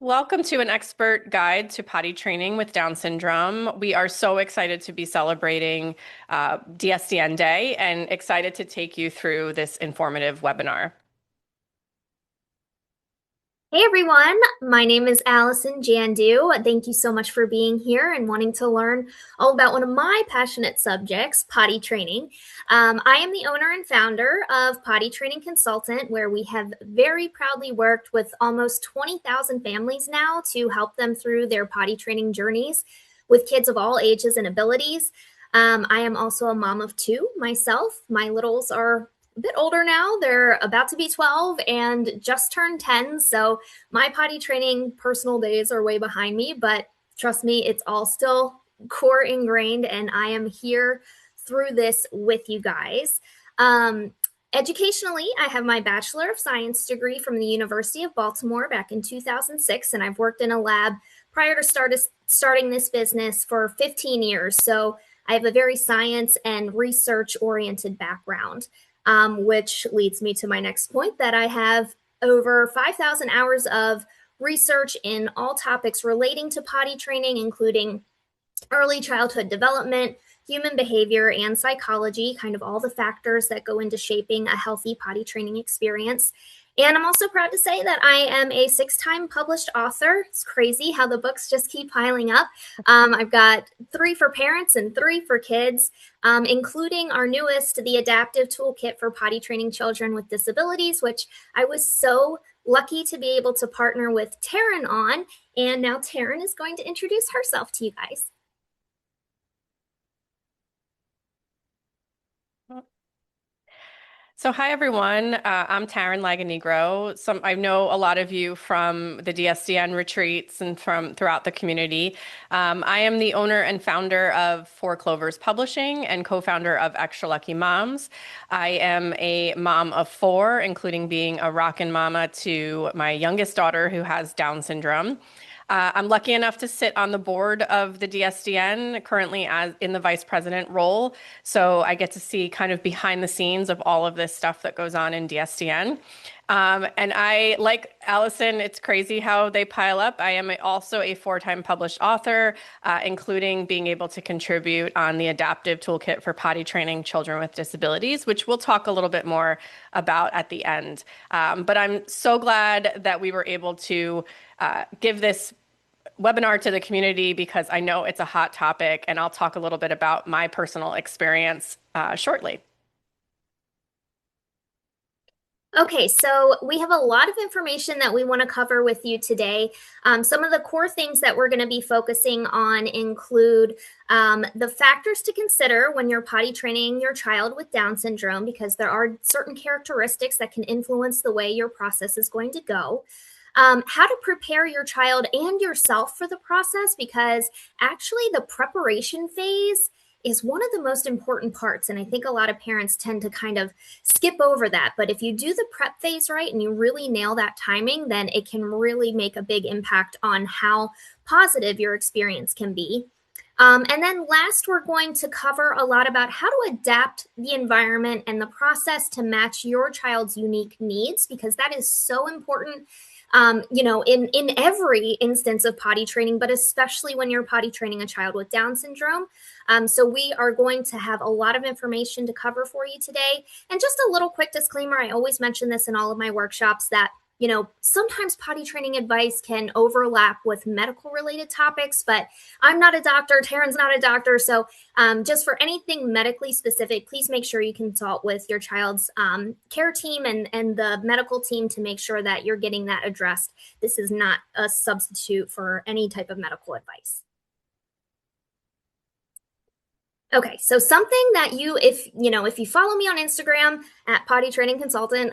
Welcome to an expert guide to potty training with Down syndrome. We are so excited to be celebrating DSDN Day and excited to take you through this informative webinar. Hey everyone, my name is Allison Jandu. Thank you so much for being here and wanting to learn all about one of my passionate subjects, potty training. I am the owner and founder of Potty Training Consultant, where we have very proudly worked with almost 20,000 families now to help them through their potty training journeys with kids of all ages and abilities. I am also a mom of two myself. My littles are a bit older now. They're about to be 12 and just turned 10. So my potty training personal days are way behind me, but trust me, it's all still core ingrained and I am here through this with you guys. Educationally, I have my Bachelor of Science degree from the University of Baltimore back in 2006, and I've worked in a lab prior to starting this business for 15 years. So I have a very science and research-oriented background. Which leads me to my next point that I have over 5,000 hours of research in all topics relating to potty training, including early childhood development, human behavior, and psychology, kind of all the factors that go into shaping a healthy potty training experience. And I'm also proud to say that I am a 6-time published author. It's crazy how the books just keep piling up. I've got 3 for parents and 3 for kids, including our newest, the Adaptive Toolkit for Potty Training Children with Disabilities, which I was so lucky to be able to partner with Taryn on. And now Taryn is going to introduce herself to you guys. So hi everyone, I'm Taryn Lagonigro. I know a lot of you from the DSDN retreats and from throughout the community. I am the owner and founder of Four Clovers Publishing and co-founder of Extra Lucky Moms. I am a mom of 4, including being a Rockin mama to my youngest daughter who has Down syndrome. I'm lucky enough to sit on the board of the DSDN, currently as in the vice president role. So I get to see kind of behind the scenes of all of this stuff that goes on in DSDN. And I, like Allison, it's crazy how they pile up. I am also a 4-time published author, including being able to contribute on the Adaptive Toolkit for Potty Training Children with Disabilities, which we'll talk a little bit more about at the end. But I'm so glad that we were able to give this webinar to the community because I know it's a hot topic, and I'll talk a little bit about my personal experience shortly. Okay, so we have a lot of information that we want to cover with you today. Some of the core things that we're going to be focusing on include the factors to consider when you're potty training your child with Down syndrome, because there are certain characteristics that can influence the way your process is going to go. How to prepare your child and yourself for the process, because actually the preparation phase is one of the most important parts. And I think a lot of parents tend to kind of skip over that. But if you do the prep phase right and you really nail that timing, then it can really make a big impact on how positive your experience can be. And then last, we're going to cover a lot about how to adapt the environment and the process to match your child's unique needs, because that is so important. In every instance of potty training, but especially when you're potty training a child with Down syndrome. So we are going to have a lot of information to cover for you today. And just a little quick disclaimer, I always mention this in all of my workshops that sometimes potty training advice can overlap with medical related topics, but I'm not a doctor. Taryn's not a doctor. So just for anything medically specific, please make sure you consult with your child's care team and the medical team to make sure that you're getting that addressed. This is not a substitute for any type of medical advice. Okay, so something that if you follow me on Instagram at Potty Training Consultant,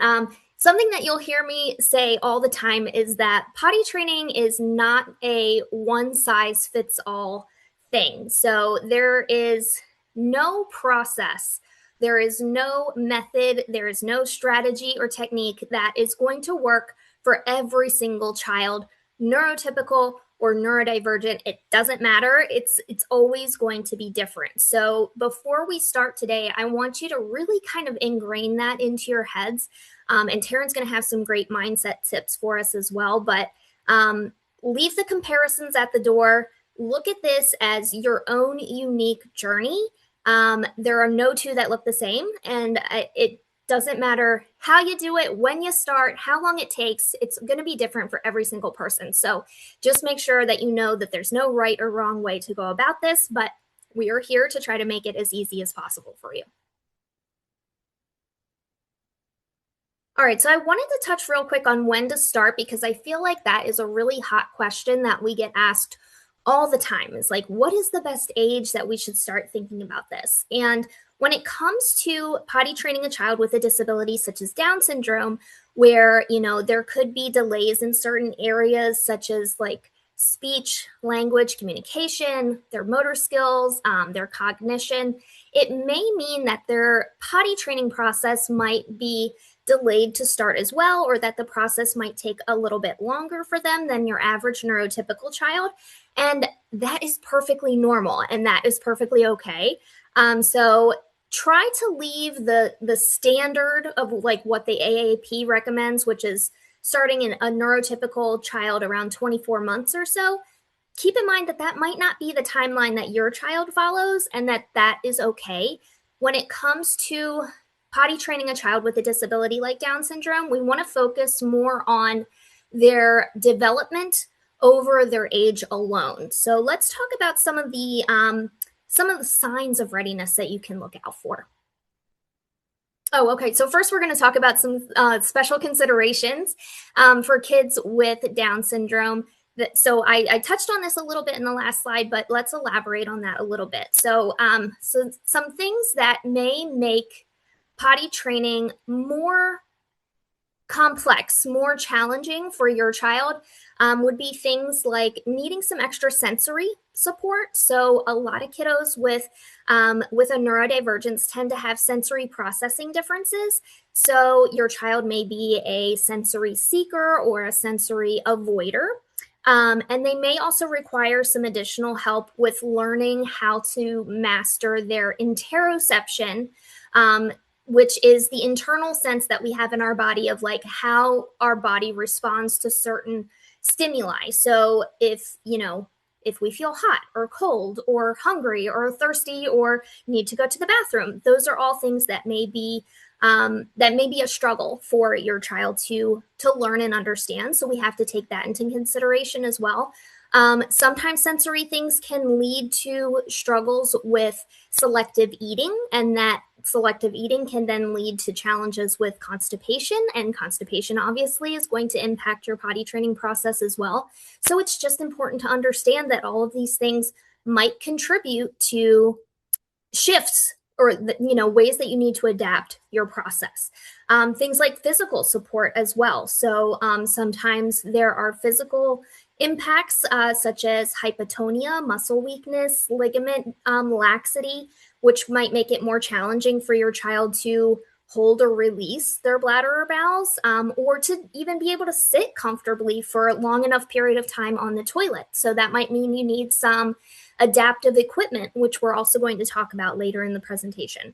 something that you'll hear me say all the time is that potty training is not a one-size-fits-all thing. So there is no process, there is no method, there is no strategy or technique that is going to work for every single child, neurotypical or neurodivergent. It doesn't matter. It's always going to be different. So before we start today, I want you to really kind of ingrain that into your heads. And Taryn's going to have some great mindset tips for us as well. But leave the comparisons at the door. Look at this as your own unique journey. There are no two that look the same, and it doesn't matter how you do it, when you start, how long it takes. It's going to be different for every single person. So just make sure that you know that there's no right or wrong way to go about this, but we are here to try to make it as easy as possible for you. All right, so I wanted to touch real quick on when to start, because I feel like that is a really hot question that we get asked all the time. Is like, what is the best age that we should start thinking about this? And when it comes to potty training a child with a disability such as Down syndrome, where, you know, there could be delays in certain areas such as like speech, language, communication, their motor skills, their cognition, it may mean that their potty training process might be delayed to start as well, or that the process might take a little bit longer for them than your average neurotypical child. And that is perfectly normal, and that is perfectly okay. So try to leave the standard of like what the AAP recommends, which is starting in a neurotypical child around 24 months or so. Keep in mind that that might not be the timeline that your child follows, and that that is okay. When it comes to potty training a child with a disability like Down syndrome, we want to focus more on their development over their age alone. So let's talk about some of the signs of readiness that you can look out for. Oh, okay. So first, we're going to talk about some special considerations for kids with Down syndrome. So I touched on this a little bit in the last slide, but let's elaborate on that a little bit. So some things that may make potty training more complex, more challenging for your child would be things like needing some extra sensory support. So a lot of kiddos with a neurodivergence tend to have sensory processing differences. So your child may be a sensory seeker or a sensory avoider. And they may also require some additional help with learning how to master their interoception, which is the internal sense that we have in our body of like how our body responds to certain stimuli. So if we feel hot or cold or hungry or thirsty or need to go to the bathroom, those are all things that may be a struggle for your child to learn and understand. So we have to take that into consideration as well. Sometimes sensory things can lead to struggles with selective eating, and that selective eating can then lead to challenges with constipation, and constipation obviously is going to impact your potty training process as well. So it's just important to understand that all of these things might contribute to shifts or ways that you need to adapt your process. Things like physical support as well. So sometimes there are physical impacts such as hypotonia, muscle weakness, ligament laxity, which might make it more challenging for your child to hold or release their bladder or bowels, or to even be able to sit comfortably for a long enough period of time on the toilet. So that might mean you need some adaptive equipment, which we're also going to talk about later in the presentation.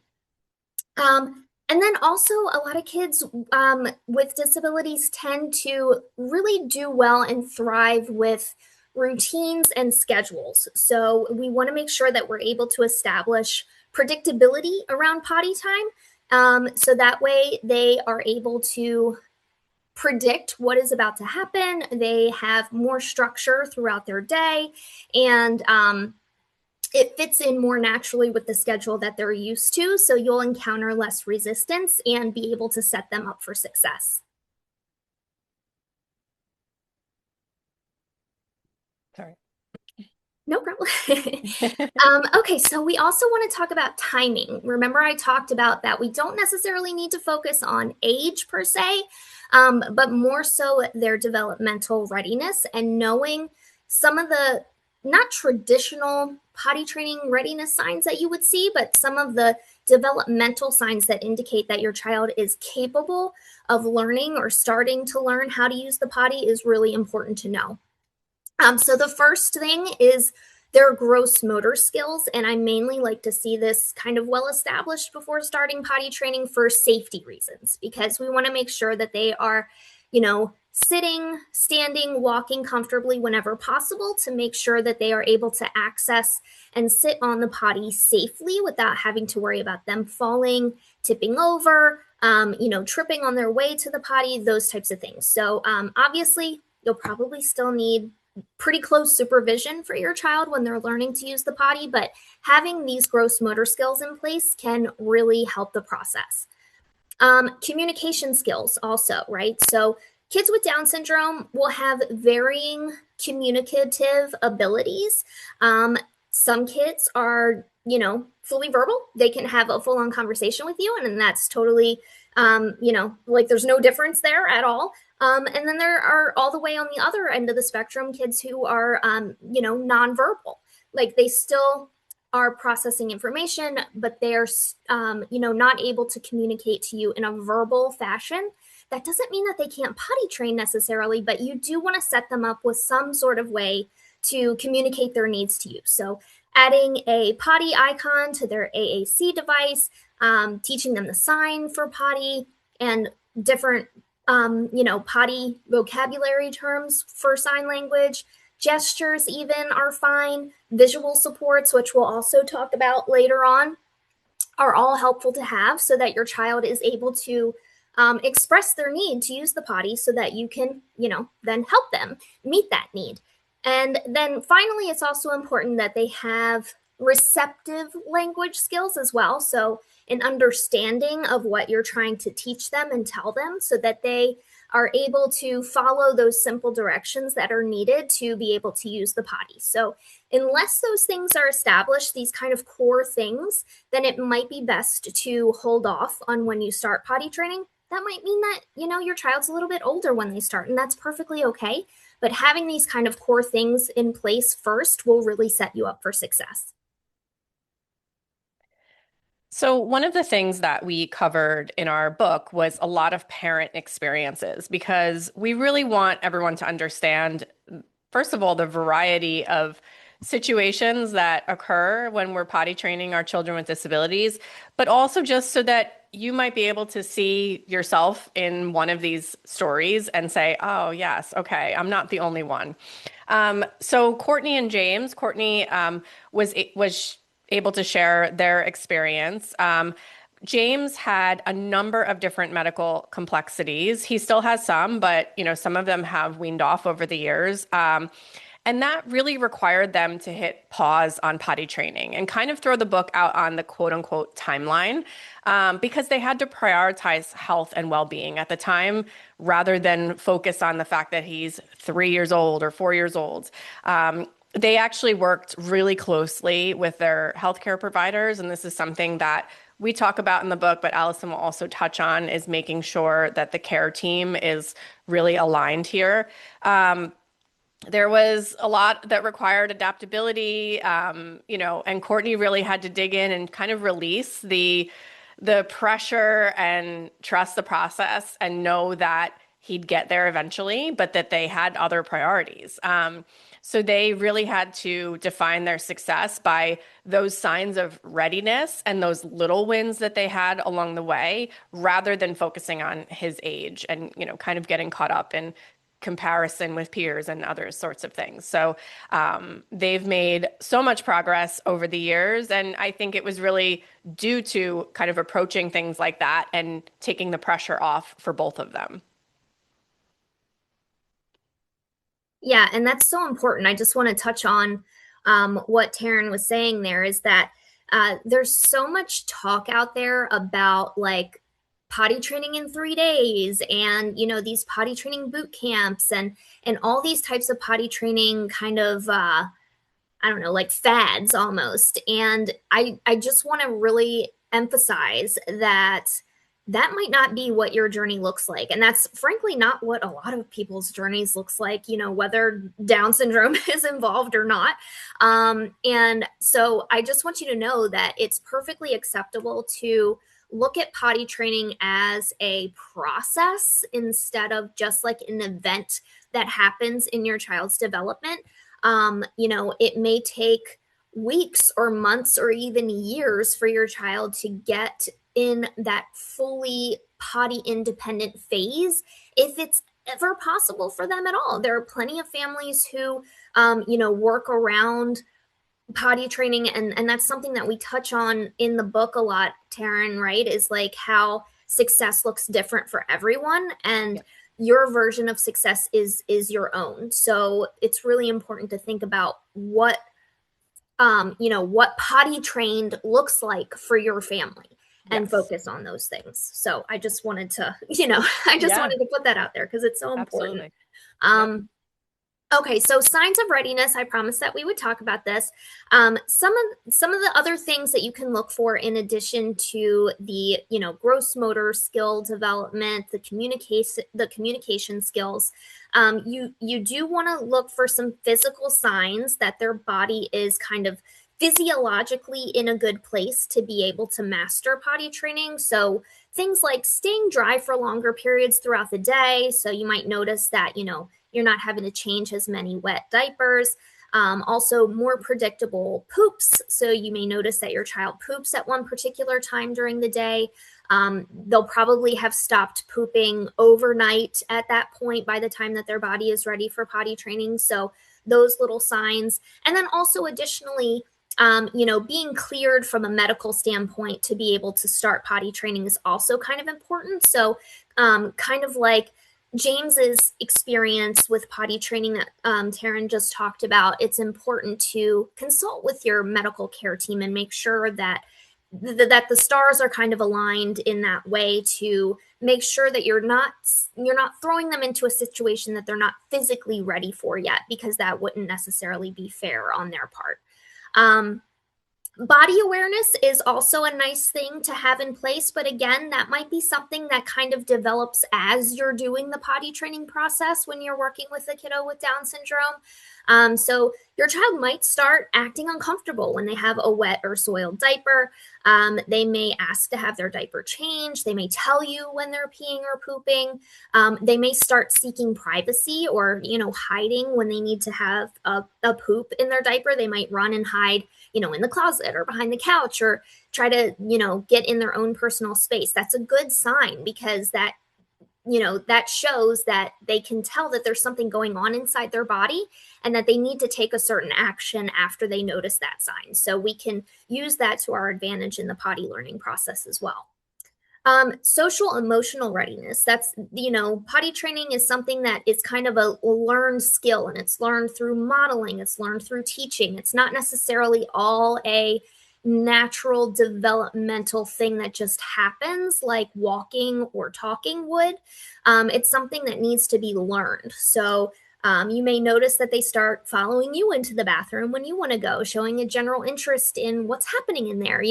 And then also a lot of kids with disabilities tend to really do well and thrive with routines and schedules. So we want to make sure that we're able to establish predictability around potty time. So that way they are able to predict what is about to happen. They have more structure throughout their day, and it fits in more naturally with the schedule that they're used to. So you'll encounter less resistance and be able to set them up for success. Sorry. No problem. Okay, so we also want to talk about timing. Remember, I talked about that we don't necessarily need to focus on age per se, but more so their developmental readiness and knowing some of the not traditional potty training readiness signs that you would see, but some of the developmental signs that indicate that your child is capable of learning or starting to learn how to use the potty is really important to know. So the first thing is their gross motor skills, and I mainly like to see this kind of well established before starting potty training for safety reasons, because we want to make sure that they are sitting, standing, walking comfortably whenever possible to make sure that they are able to access and sit on the potty safely without having to worry about them falling, tipping over, tripping on their way to the potty, those types of things. So obviously, you'll probably still need pretty close supervision for your child when they're learning to use the potty, but having these gross motor skills in place can really help the process. Communication skills also, right? So kids with Down syndrome will have varying communicative abilities. Some kids are, fully verbal. They can have a full-on conversation with you, and that's totally, like there's no difference there at all. And then there are all the way on the other end of the spectrum, kids who are, nonverbal. Like they still are processing information, but they're, not able to communicate to you in a verbal fashion. That doesn't mean that they can't potty train necessarily, but you do want to set them up with some sort of way to communicate their needs to you. So adding a potty icon to their AAC device, teaching them the sign for potty and different, potty vocabulary terms for sign language. Gestures even are fine. Visual supports, which we'll also talk about later on, are all helpful to have so that your child is able to express their need to use the potty so that you can, then help them meet that need. And then finally, it's also important that they have receptive language skills as well. So an understanding of what you're trying to teach them and tell them so that they are able to follow those simple directions that are needed to be able to use the potty. So unless those things are established, these kind of core things, then it might be best to hold off on when you start potty training. That might mean that, your child's a little bit older when they start, and that's perfectly okay. But having these kind of core things in place first will really set you up for success. So, one of the things that we covered in our book was a lot of parent experiences because we really want everyone to understand, first of all, the variety of situations that occur when we're potty training our children with disabilities, but also just so that you might be able to see yourself in one of these stories and say, oh, yes, okay, I'm not the only one. So Courtney and James, Courtney was able to share their experience. James had a number of different medical complexities. He still has some, but some of them have weaned off over the years. And that really required them to hit pause on potty training and kind of throw the book out on the quote unquote timeline because they had to prioritize health and well-being at the time rather than focus on the fact that he's 3 years old or 4 years old. They actually worked really closely with their healthcare providers, and this is something that we talk about in the book, but Allison will also touch on, is making sure that the care team is really aligned here. There was a lot that required adaptability, and Courtney really had to dig in and kind of release the pressure and trust the process and know that he'd get there eventually, but that they had other priorities. So they really had to define their success by those signs of readiness and those little wins that they had along the way, rather than focusing on his age and, kind of getting caught up in comparison with peers and other sorts of things. So they've made so much progress over the years. And I think it was really due to kind of approaching things like that and taking the pressure off for both of them. Yeah, and that's so important. I just want to touch on what Taryn was saying there is that there's so much talk out there about like potty training in 3 days and these potty training boot camps and all these types of potty training kind of I don't know, like fads almost. And I just want to really emphasize that that might not be what your journey looks like. And that's frankly not what a lot of people's journeys looks like, whether Down syndrome is involved or not. And so I just want you to know that it's perfectly acceptable to look at potty training as a process instead of just like an event that happens in your child's development. It may take weeks or months or even years for your child to get in that fully potty independent phase if it's ever possible for them at all. There are plenty of families who, work around potty training, and that's something that we touch on in the book a lot, Taryn, right? Is like how success looks different for everyone, and Yeah. your version of success is your own. So it's really important to think about what potty trained looks like for your family and Yes. focus on those things. So I just wanted to, I just Yeah, wanted to put that out there because it's so important. absolutely. Yep. Um, Okay, so signs of readiness. I promised that we would talk about this. Some of the other things that you can look for in addition to the gross motor skill development, the communication skills. You do want to look for some physical signs that their body is kind of physiologically in a good place to be able to master potty training. So things like staying dry for longer periods throughout the day. So you might notice that you're not having to change as many wet diapers. Also, more predictable poops. So you may notice that your child poops at one particular time during the day. They'll probably have stopped pooping overnight at that point by the time that their body is ready for potty training. So those little signs. And then also additionally, being cleared from a medical standpoint to be able to start potty training is also kind of important. So, kind of like James's experience with potty training that Taryn just talked about, it's important to consult with your medical care team and make sure that that the stars are kind of aligned in that way to make sure that you're not throwing them into a situation that they're not physically ready for yet, because that wouldn't necessarily be fair on their part. Um, Body awareness is also a nice thing to have in place, but again, that might be something that kind of develops as you're doing the potty training process when you're working with a kiddo with Down syndrome. So your child might start acting uncomfortable when they have a wet or soiled diaper. They may ask to have their diaper changed. They may tell you when they're peeing or pooping. They may start seeking privacy or, hiding when they need to have a poop in their diaper. They might run and hide in the closet or behind the couch or try to, get in their own personal space. That's a good sign because that shows that they can tell that there's something going on inside their body and that they need to take a certain action after they notice that sign. So we can use that to our advantage in the potty learning process as well. Social emotional readiness. That's, potty training is something that is kind of a learned skill, and it's learned through modeling, it's learned through teaching. It's not necessarily all a natural developmental thing that just happens like walking or talking would. It's something that needs to be learned. So, you may notice that they start following you into the bathroom when you want to go, showing a general interest in what's happening in there,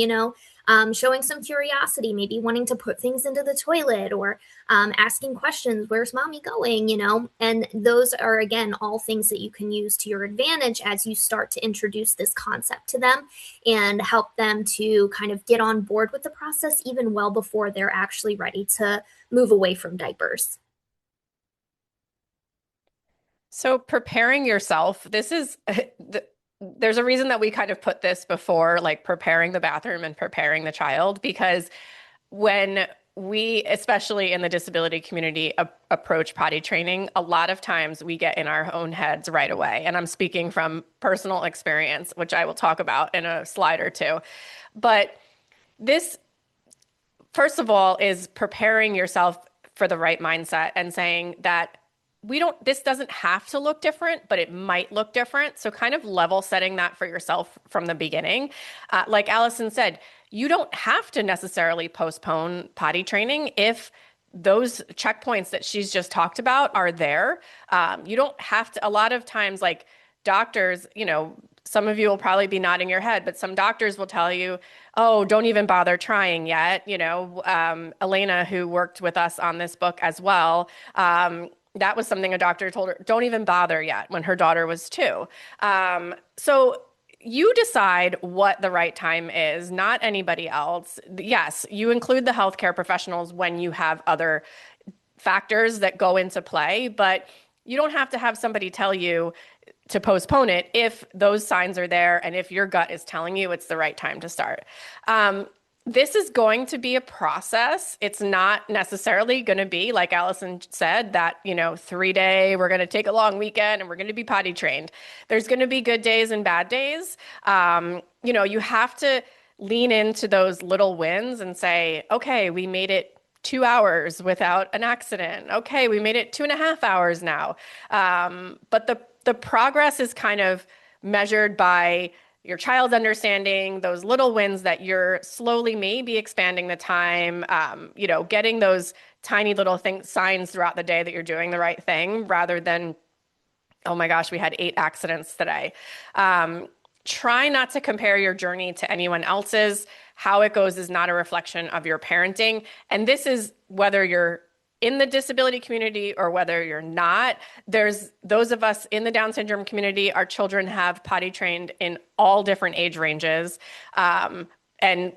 showing some curiosity, maybe wanting to put things into the toilet or asking questions, where's mommy going, and those are, again, all things that you can use to your advantage as you start to introduce this concept to them and help them to kind of get on board with the process even well before they're actually ready to move away from diapers. So preparing yourself, there's a reason that we kind of put this before, like preparing the bathroom and preparing the child, because when we, especially in the disability community, approach potty training, a lot of times we get in our own heads right away. And I'm speaking from personal experience, which I will talk about in a slide or two. But this, first of all, is preparing yourself for the right mindset and saying that this doesn't have to look different, but it might look different. So kind of level setting that for yourself from the beginning. Like Allison said, you don't have to necessarily postpone potty training if those checkpoints that she's just talked about are there. You don't have to, a lot of times, like doctors, some of you will probably be nodding your head, but some doctors will tell you, oh, don't even bother trying yet. Elena, who worked with us on this book as well, that was something a doctor told her, don't even bother yet, when her daughter was 2. So you decide what the right time is, not anybody else. Yes, you include the healthcare professionals when you have other factors that go into play, but you don't have to have somebody tell you to postpone it if those signs are there and if your gut is telling you it's the right time to start. This is going to be a process. It's not necessarily going to be, like Allison said, that, 3 day, we're going to take a long weekend and we're going to be potty trained. There's going to be good days and bad days. You have to lean into those little wins and say, okay, we made it 2 hours without an accident. Okay, we made it 2.5 hours now. But the progress is kind of measured by your child's understanding those little wins that you're slowly maybe expanding the time, getting those tiny little signs throughout the day that you're doing the right thing rather than, oh my gosh, we had 8 accidents today. Try not to compare your journey to anyone else's. How it goes is not a reflection of your parenting. And this is whether you're in the disability community or whether you're not. There's those of us in the Down syndrome community, our children have potty trained in all different age ranges. And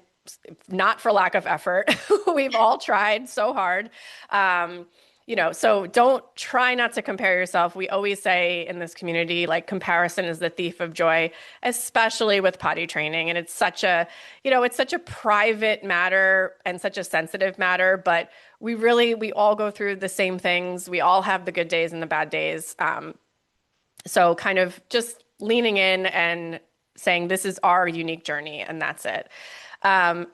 not for lack of effort. We've all tried so hard. So don't try not to compare yourself. We always say in this community, like comparison is the thief of joy, especially with potty training. And it's it's such a private matter and such a sensitive matter, but we all go through the same things. We all have the good days and the bad days. So kind of just leaning in and saying, this is our unique journey, and that's it.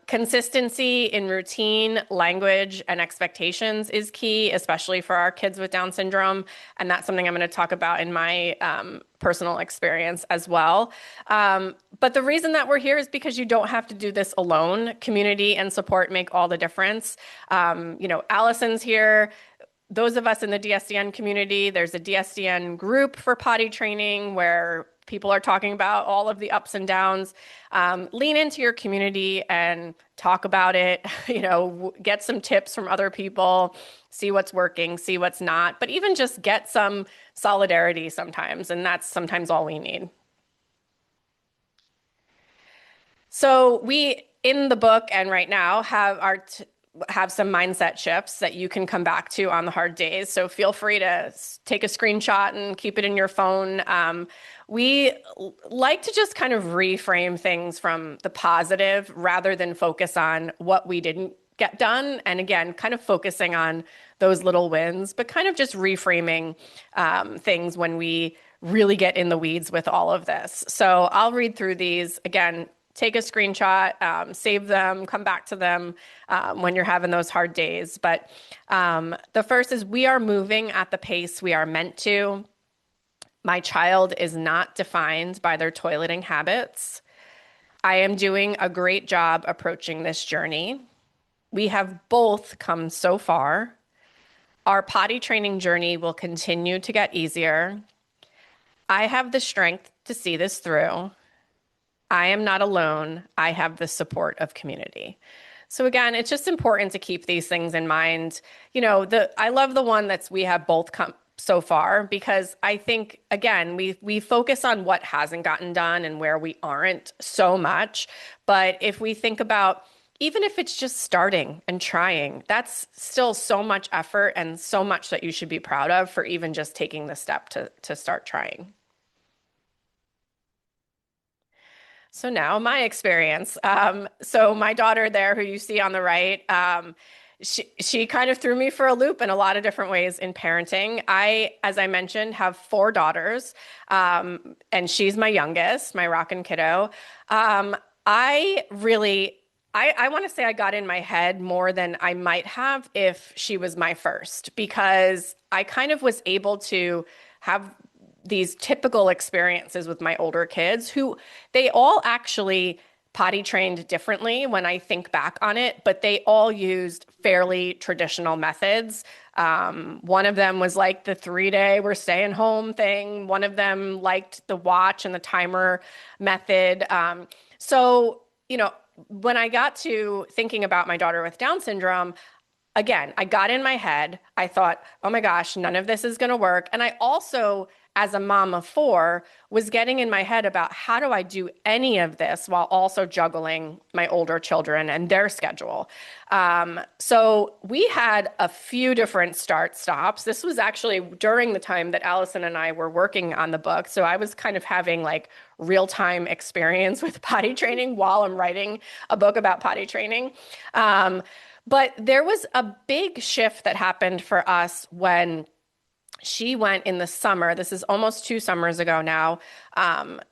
Consistency in routine, language, and expectations is key, especially for our kids with Down syndrome. And that's something I'm going to talk about in my personal experience as well. But the reason that we're here is because you don't have to do this alone. Community and support make all the difference. Allison's here. Those of us in the DSDN community, there's a DSDN group for potty training where people are talking about all of the ups and downs. Lean into your community and talk about it, get some tips from other people, see what's working, see what's not, but even just get some solidarity sometimes. And that's sometimes all we need. So we, in the book and right now, have some mindset shifts that you can come back to on the hard days. So feel free to take a screenshot and keep it in your phone. We like to just kind of reframe things from the positive rather than focus on what we didn't get done. And again, kind of focusing on those little wins, but kind of just reframing things when we really get in the weeds with all of this. So I'll read through these again. Take a screenshot, save them, come back to them when you're having those hard days. But the first is, we are moving at the pace we are meant to. My child is not defined by their toileting habits. I am doing a great job approaching this journey. We have both come so far. Our potty training journey will continue to get easier. I have the strength to see this through. I am not alone. I have the support of community. So again, it's just important to keep these things in mind. I love the one that's we have both come so far, because I think, again, we focus on what hasn't gotten done and where we aren't so much. But if we think about, even if it's just starting and trying, that's still so much effort and so much that you should be proud of for even just taking the step to start trying. So now my experience. So my daughter there, who you see on the right, she kind of threw me for a loop in a lot of different ways in parenting. I, as I mentioned, have 4 daughters, and she's my youngest, my Rockin kiddo. I want to say I got in my head more than I might have if she was my first, because I kind of was able to have these typical experiences with my older kids, who they all actually potty trained differently when I think back on it, but they all used fairly traditional methods. One of them was like the 3-day we're staying home thing. One of them liked the watch and the timer method. So when I got to thinking about my daughter with Down syndrome, again, I got in my head. I thought, oh my gosh, none of this is going to work. And I also as a mom of four, was getting in my head about how do I do any of this while also juggling my older children and their schedule. So we had a few different start stops. This was actually during the time that Allison and I were working on the book. So I was kind of having like real-time experience with potty training while I'm writing a book about potty training. But there was a big shift that happened for us when she went in the summer. This is almost 2 summers ago now.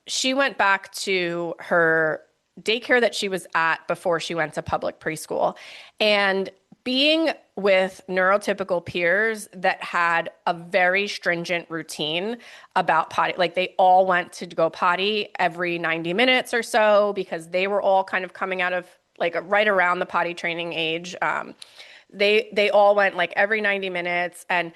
She went back to her daycare that she was at before she went to public preschool. And being with neurotypical peers that had a very stringent routine about potty, like they all went to go potty every 90 minutes or so because they were all kind of coming out of like right around the potty training age. They all went like every 90 minutes, and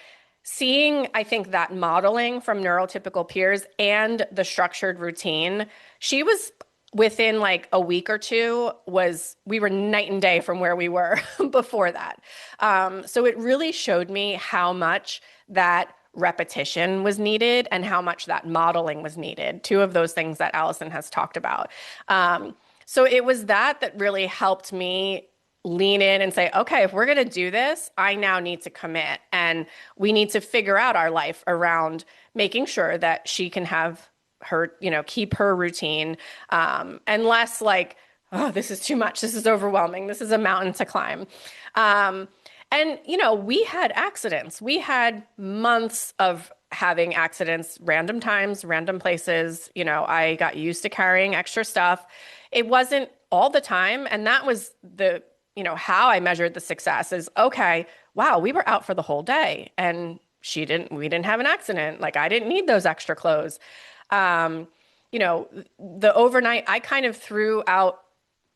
seeing, I think, that modeling from neurotypical peers and the structured routine, she was within like a week or two we were night and day from where we were before that. So it really showed me how much that repetition was needed and how much that modeling was needed. Two of those things that Allison has talked about. So it was that really helped me lean in and say, okay, if we're going to do this, I now need to commit, and we need to figure out our life around making sure that she can have her, keep her routine, and less like, oh, this is too much. This is overwhelming. This is a mountain to climb. And, we had accidents. We had months of having accidents, random times, random places. I got used to carrying extra stuff. It wasn't all the time. And that was how I measured the success is, okay, wow, we were out for the whole day and we didn't have an accident. Like I didn't need those extra clothes. The overnight, I kind of threw out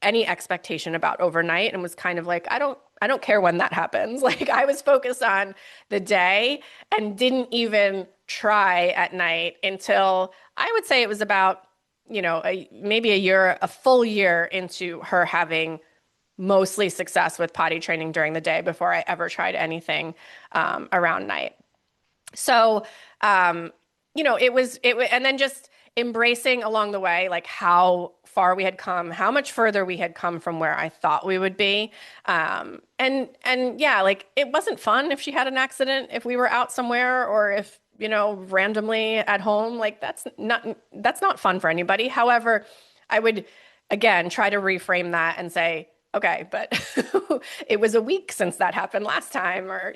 any expectation about overnight and was kind of like, I don't care when that happens. Like I was focused on the day and didn't even try at night until I would say it was about, maybe a full year into her having mostly success with potty training during the day before I ever tried anything around night. So, and then just embracing along the way, like how far we had come, how much further we had come from where I thought we would be. And yeah, like it wasn't fun if she had an accident, if we were out somewhere or if, randomly at home, like that's not fun for anybody. However, I would again try to reframe that and say, okay, but it was a week since that happened last time, or,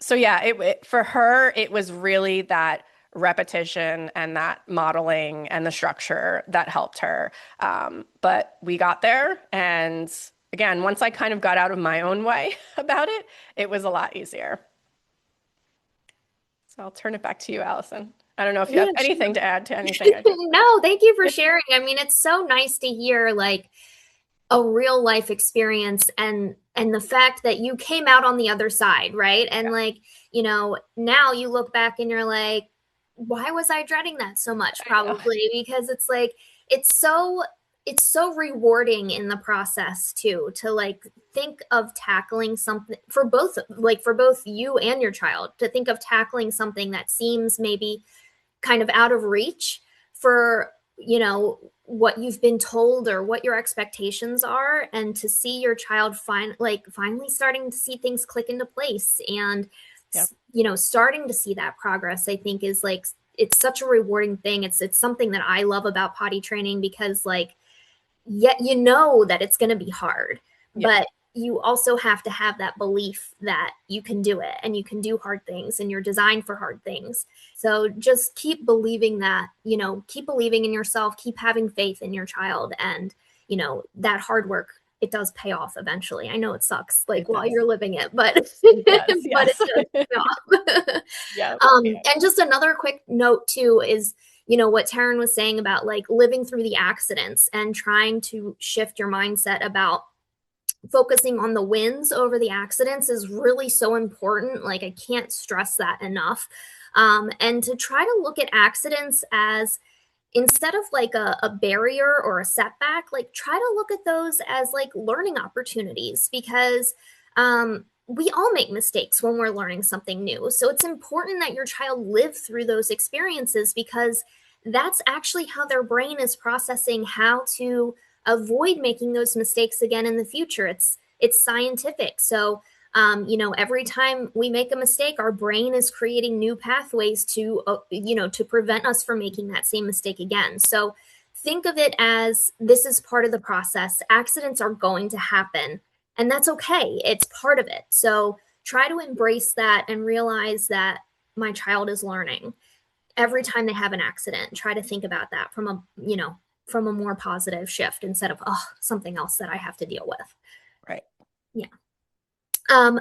so yeah, for her, it was really that repetition and that modeling and the structure that helped her. But we got there. And again, once I kind of got out of my own way about it, it was a lot easier. So I'll turn it back to you, Allison. I don't know if you have anything to add to anything I just No, thank you for sharing. I mean, it's so nice to hear like a real life experience and the fact that you came out on the other side, right? And like, now you look back and you're like, why was I dreading that so much? Probably because it's like it's so rewarding in the process too, to like think of tackling something for both you and your child, to think of tackling something that seems maybe kind of out of reach for what you've been told or what your expectations are, and to see your child finally starting to see things click into place and starting to see that progress, I think is like, it's such a rewarding thing. It's something that I love about potty training, because like, yet that it's going to be hard, but you also have to have that belief that you can do it and you can do hard things and you're designed for hard things. So just keep believing that, keep believing in yourself, keep having faith in your child. And, that hard work, it does pay off eventually. I know it sucks while you're living it, but it does, but it does pay off. And just another quick note too is, what Taryn was saying about like living through the accidents and trying to shift your mindset about focusing on the wins over the accidents is really so important. Like I can't stress that enough. And to try to look at accidents as, instead of like a barrier or a setback, like try to look at those as like learning opportunities, because we all make mistakes when we're learning something new. So it's important that your child live through those experiences, because that's actually how their brain is processing how to avoid making those mistakes again in the future. It's scientific. So every time we make a mistake, our brain is creating new pathways to prevent us from making that same mistake again. So think of it as this is part of the process. Accidents are going to happen, and that's okay. It's part of it. So try to embrace that and realize that my child is learning every time they have an accident. Try to think about that from a more positive shift instead of, oh, something else that I have to deal with. Right. Yeah.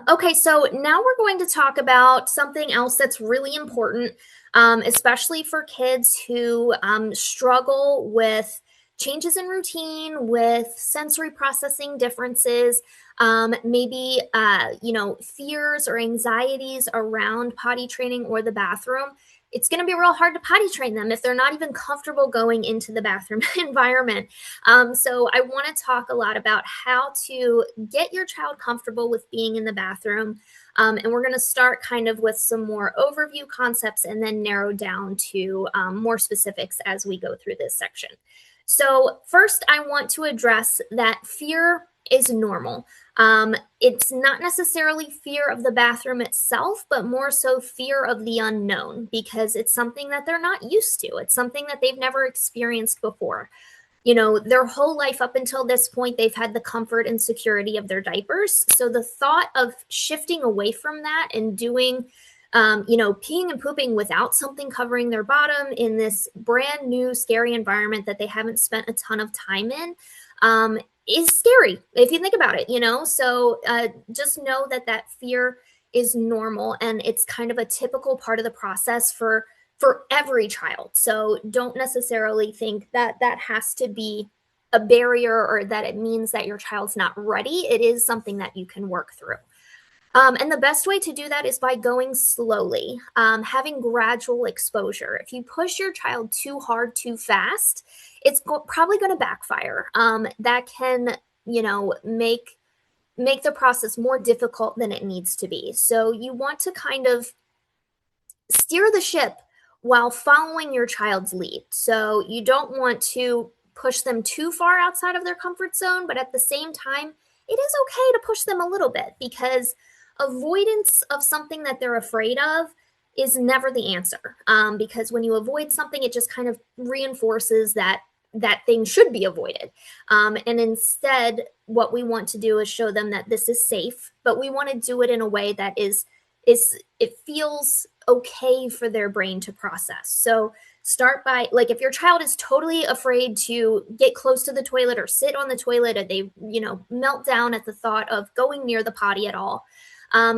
Okay, so now we're going to talk about something else that's really important, especially for kids who struggle with changes in routine, with sensory processing differences, maybe fears or anxieties around potty training or the bathroom. It's going to be real hard to potty train them if they're not even comfortable going into the bathroom environment. So I want to talk a lot about how to get your child comfortable with being in the bathroom. And we're going to start kind of with some more overview concepts and then narrow down to more specifics as we go through this section. So first, I want to address that fear is normal. It's not necessarily fear of the bathroom itself, but more so fear of the unknown, because it's something that they're not used to. It's something that they've never experienced before. Their whole life up until this point, they've had the comfort and security of their diapers. So the thought of shifting away from that and doing peeing and pooping without something covering their bottom in this brand new, scary environment that they haven't spent a ton of time in, is scary if you think about it, so just know that fear is normal, and it's kind of a typical part of the process for every child. So don't necessarily think that has to be a barrier or that it means that your child's not ready. It is something that you can work through. And the best way to do that is by going slowly, having gradual exposure. If you push your child too hard, too fast, it's probably going to backfire. That can, make the process more difficult than it needs to be. So you want to kind of steer the ship while following your child's lead. So you don't want to push them too far outside of their comfort zone, but at the same time, it is okay to push them a little bit, because avoidance of something that they're afraid of is never the answer. Because when you avoid something, it just kind of reinforces that thing should be avoided. And instead, what we want to do is show them that this is safe, but we want to do it in a way that it feels okay for their brain to process. So start by, like, if your child is totally afraid to get close to the toilet or sit on the toilet, or they, melt down at the thought of going near the potty at all,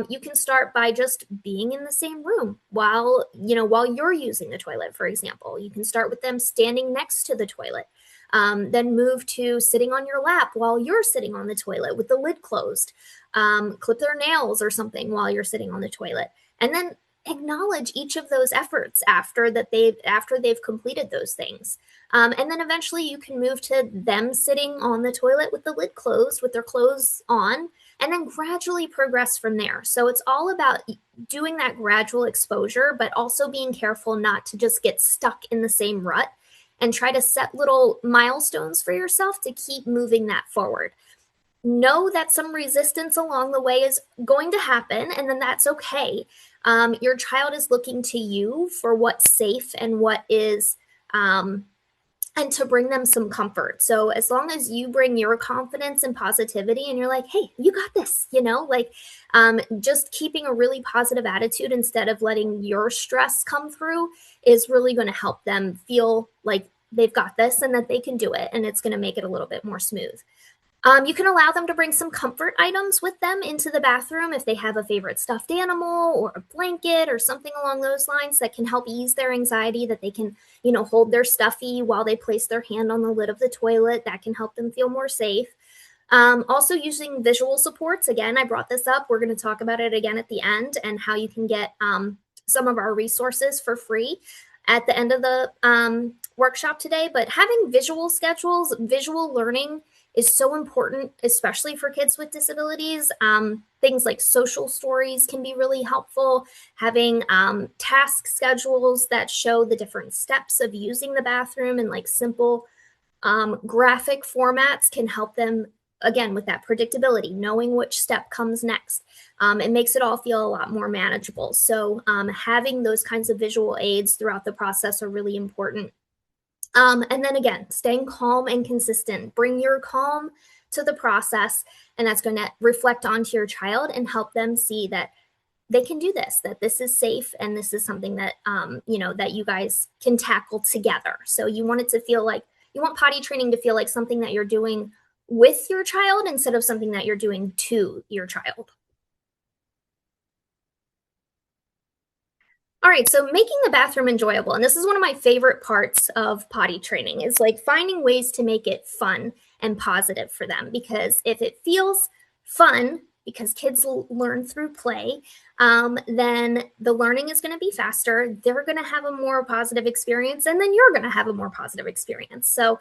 you can start by just being in the same room while you're using the toilet, for example. You can start with them standing next to the toilet, then move to sitting on your lap while you're sitting on the toilet with the lid closed. Clip their nails or something while you're sitting on the toilet, and then acknowledge each of those efforts after they've completed those things. And then eventually you can move to them sitting on the toilet with the lid closed, with their clothes on, and then gradually progress from there. So it's all about doing that gradual exposure, but also being careful not to just get stuck in the same rut, and try to set little milestones for yourself to keep moving that forward. Know that some resistance along the way is going to happen, and then that's okay. Your child is looking to you for what's safe and what is, and to bring them some comfort. So as long as you bring your confidence and positivity, and you're like, hey, you got this, just keeping a really positive attitude instead of letting your stress come through is really going to help them feel like they've got this and that they can do it. And it's going to make it a little bit more smooth. You can allow them to bring some comfort items with them into the bathroom if they have a favorite stuffed animal or a blanket or something along those lines that can help ease their anxiety, that they can, hold their stuffy while they place their hand on the lid of the toilet. That can help them feel more safe. Also using visual supports. Again, I brought this up. We're going to talk about it again at the end, and how you can get some of our resources for free at the end of the workshop today. But having visual schedules, visual learning is so important, especially for kids with disabilities. Things like social stories can be really helpful. Having task schedules that show the different steps of using the bathroom and like simple graphic formats can help them, again, with that predictability, knowing which step comes next. It makes it all feel a lot more manageable. So having those kinds of visual aids throughout the process are really important. And then again, staying calm and consistent. Bring your calm to the process, and that's going to reflect onto your child and help them see that they can do this, that this is safe, and this is something that that you guys can tackle together. So you want it to feel like, you want potty training to feel like something that you're doing with your child instead of something that you're doing to your child. All right, so making the bathroom enjoyable, and this is one of my favorite parts of potty training, is like finding ways to make it fun and positive for them. Because if it feels fun, because kids learn through play, then the learning is going to be faster. They're going to have a more positive experience, and then you're going to have a more positive experience. So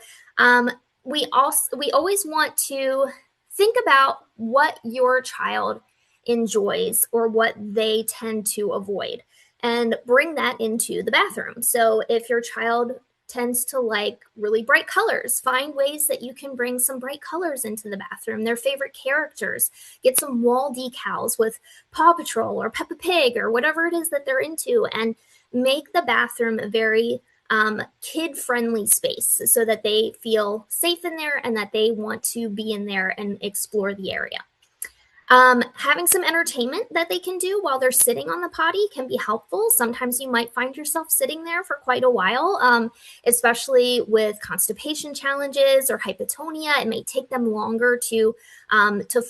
we always want to think about what your child enjoys or what they tend to avoid, and bring that into the bathroom. So if your child tends to like really bright colors, find ways that you can bring some bright colors into the bathroom, their favorite characters, get some wall decals with Paw Patrol or Peppa Pig or whatever it is that they're into, and make the bathroom a very kid-friendly space so that they feel safe in there and that they want to be in there and explore the area. Having some entertainment that they can do while they're sitting on the potty can be helpful. Sometimes you might find yourself sitting there for quite a while, especially with constipation challenges or hypotonia. It may take them longer to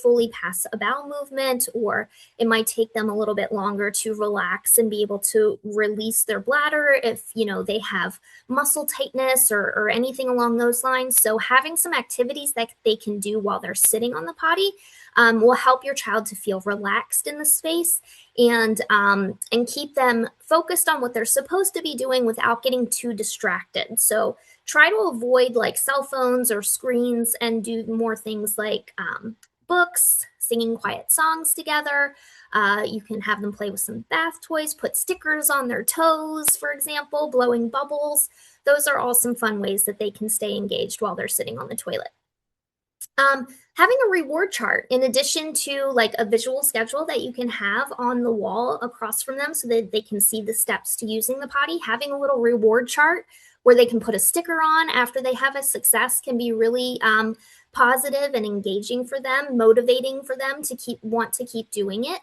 fully pass a bowel movement, or it might take them a little bit longer to relax and be able to release their bladder if they have muscle tightness or anything along those lines. So having some activities that they can do while they're sitting on the potty will help your child to feel relaxed in the space and keep them focused on what they're supposed to be doing without getting too distracted. So try to avoid like cell phones or screens and do more things like books, singing quiet songs together. You can have them play with some bath toys, put stickers on their toes, for example, blowing bubbles. Those are all some fun ways that they can stay engaged while they're sitting on the toilet. Having a reward chart in addition to like a visual schedule that you can have on the wall across from them so that they can see the steps to using the potty. Having a little reward chart where they can put a sticker on after they have a success can be really positive and engaging for them, motivating for them to want to keep doing it.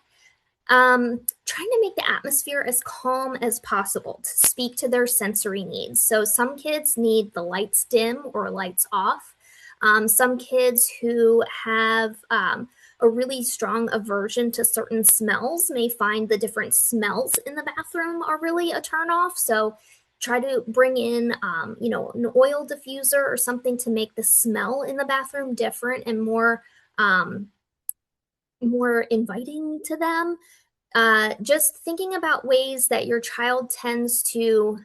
Trying to make the atmosphere as calm as possible to speak to their sensory needs. So some kids need the lights dim or lights off. Some kids who have a really strong aversion to certain smells may find the different smells in the bathroom are really a turnoff. So try to bring in, an oil diffuser or something to make the smell in the bathroom different and more inviting to them. Just thinking about ways that your child tends to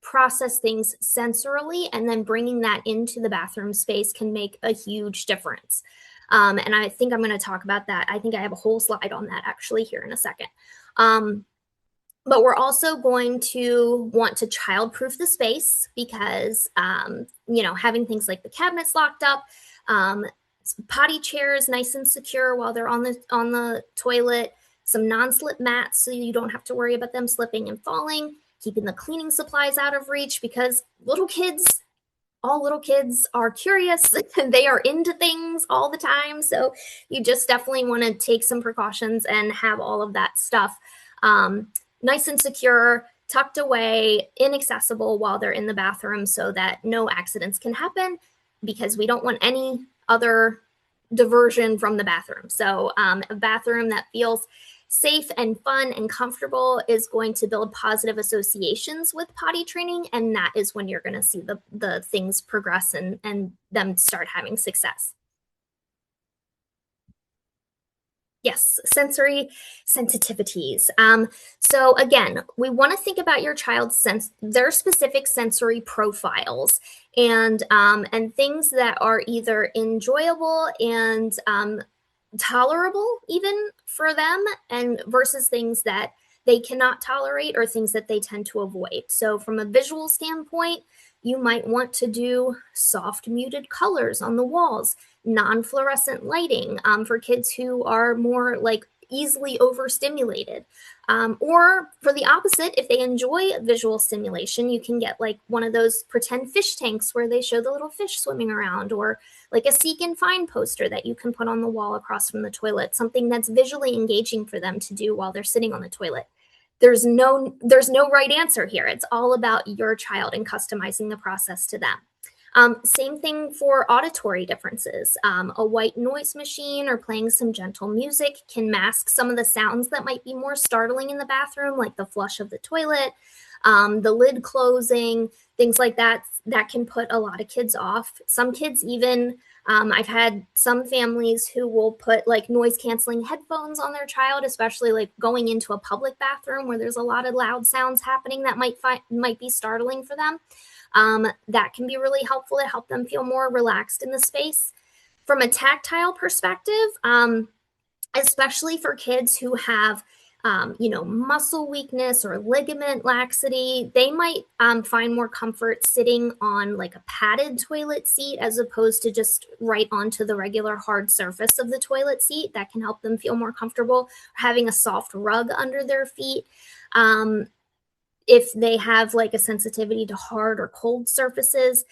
process things sensorily, and then bringing that into the bathroom space can make a huge difference. And I think I'm going to talk about that. I think I have a whole slide on that actually here in a second. But we're also going to want to child-proof the space because, having things like the cabinets locked up, potty chairs nice and secure while they're on the toilet, some non-slip mats so you don't have to worry about them slipping and falling, keeping the cleaning supplies out of reach, because all little kids are curious and they are into things all the time. So you just definitely want to take some precautions and have all of that stuff nice and secure, tucked away, inaccessible while they're in the bathroom so that no accidents can happen, because we don't want any other diversion from the bathroom. So a bathroom that feels safe and fun and comfortable is going to build positive associations with potty training, and that is when you're going to see the things progress and them start having success. Yes, sensory sensitivities. So again, we want to think about your child's their specific sensory profiles, and things that are either enjoyable and tolerable even for them, and versus things that they cannot tolerate or things that they tend to avoid. So from a visual standpoint, you might want to do soft muted colors on the walls, non-fluorescent lighting for kids who are more like easily overstimulated. Or for the opposite, if they enjoy visual stimulation, you can get like one of those pretend fish tanks where they show the little fish swimming around, or like a seek and find poster that you can put on the wall across from the toilet, something that's visually engaging for them to do while they're sitting on the toilet. There's no right answer here. It's all about your child and customizing the process to them. Same thing for auditory differences. A white noise machine or playing some gentle music can mask some of the sounds that might be more startling in the bathroom, like the flush of the toilet, the lid closing, things like that, that can put a lot of kids off. Some kids even, I've had some families who will put like noise canceling headphones on their child, especially like going into a public bathroom where there's a lot of loud sounds happening that might be startling for them. That can be really helpful to help them feel more relaxed in the space. From a tactile perspective, especially for kids who have muscle weakness or ligament laxity, they might find more comfort sitting on like a padded toilet seat as opposed to just right onto the regular hard surface of the toilet seat. That can help them feel more comfortable. Having a soft rug under their feet. If they have like a sensitivity to hard or cold surfaces,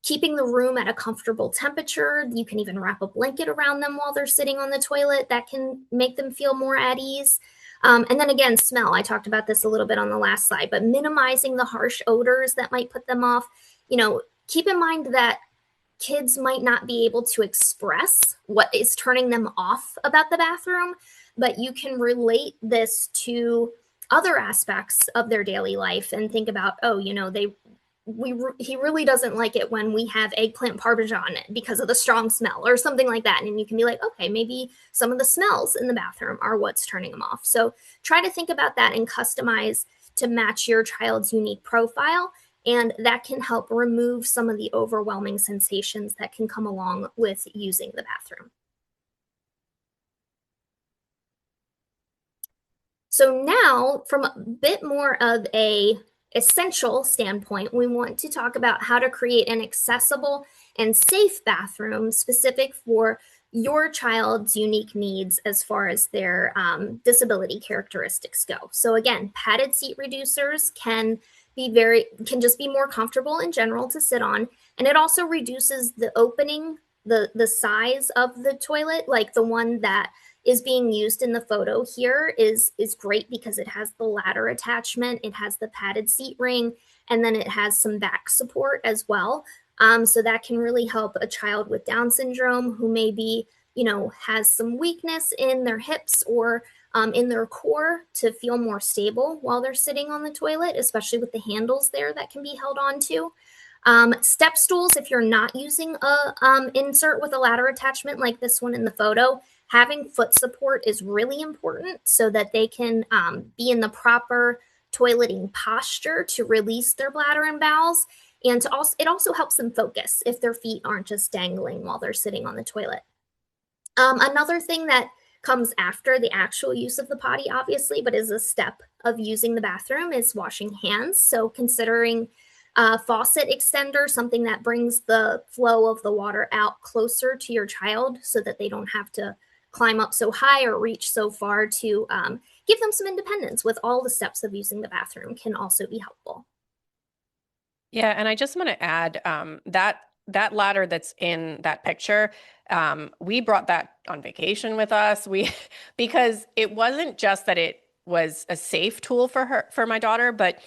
keeping the room at a comfortable temperature. You can even wrap a blanket around them while they're sitting on the toilet. That can make them feel more at ease. And then again, smell. I talked about this a little bit on the last slide, but minimizing the harsh odors that might put them off. Keep in mind that kids might not be able to express what is turning them off about the bathroom, but you can relate this to other aspects of their daily life and think about, he really doesn't like it when we have eggplant parmesan because of the strong smell or something like that. And you can be like, okay, maybe some of the smells in the bathroom are what's turning them off. So try to think about that and customize to match your child's unique profile. And that can help remove some of the overwhelming sensations that can come along with using the bathroom. So now, from a bit more of a essential standpoint, we want to talk about how to create an accessible and safe bathroom specific for your child's unique needs as far as their disability characteristics go. So again, padded seat reducers can just be more comfortable in general to sit on, and it also reduces the opening, the size of the toilet, like the one that is being used in the photo here is great because it has the ladder attachment, it has the padded seat ring, and then it has some back support as well. So that can really help a child with Down syndrome who maybe, has some weakness in their hips or in their core to feel more stable while they're sitting on the toilet, especially with the handles there that can be held onto. Step stools, if you're not using a insert with a ladder attachment like this one in the photo, having foot support is really important so that they can be in the proper toileting posture to release their bladder and bowels. And it also helps them focus if their feet aren't just dangling while they're sitting on the toilet. Another thing that comes after the actual use of the potty, obviously, but is a step of using the bathroom, is washing hands. So considering faucet extender, something that brings the flow of the water out closer to your child so that they don't have to climb up so high or reach so far to give them some independence with all the steps of using the bathroom can also be helpful. Yeah, and I just want to add that ladder that's in that picture, we brought that on vacation with us. Because it wasn't just that it was a safe tool for my daughter, but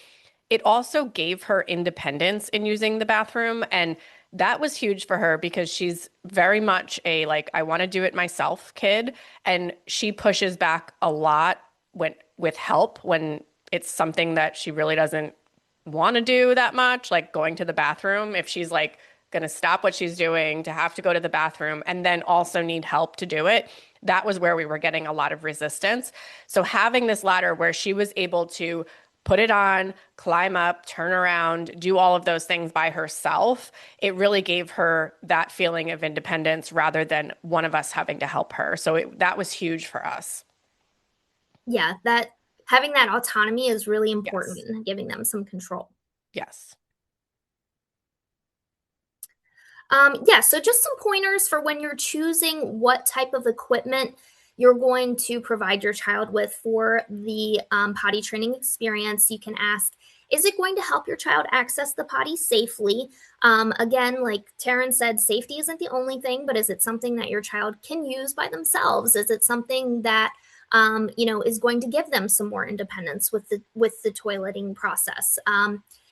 it also gave her independence in using the bathroom. And that was huge for her because she's very much a like, I want to do it myself kid. And she pushes back a lot with help when it's something that she really doesn't want to do that much, like going to the bathroom. If she's like going to stop what she's doing to have to go to the bathroom and then also need help to do it, that was where we were getting a lot of resistance. So having this ladder where she was able to put it on, climb up, turn around, do all of those things by herself, it really gave her that feeling of independence rather than one of us having to help her. So that was huge for us. Yeah, that having that autonomy is really important Yes. in giving them some control. Yes. Yeah, so just some pointers for when you're choosing what type of equipment you're going to provide your child with for the potty training experience. You can ask, is it going to help your child access the potty safely? Again, like Taryn said, safety isn't the only thing, but is it something that your child can use by themselves? Is it something that is going to give them some more independence with the toileting process?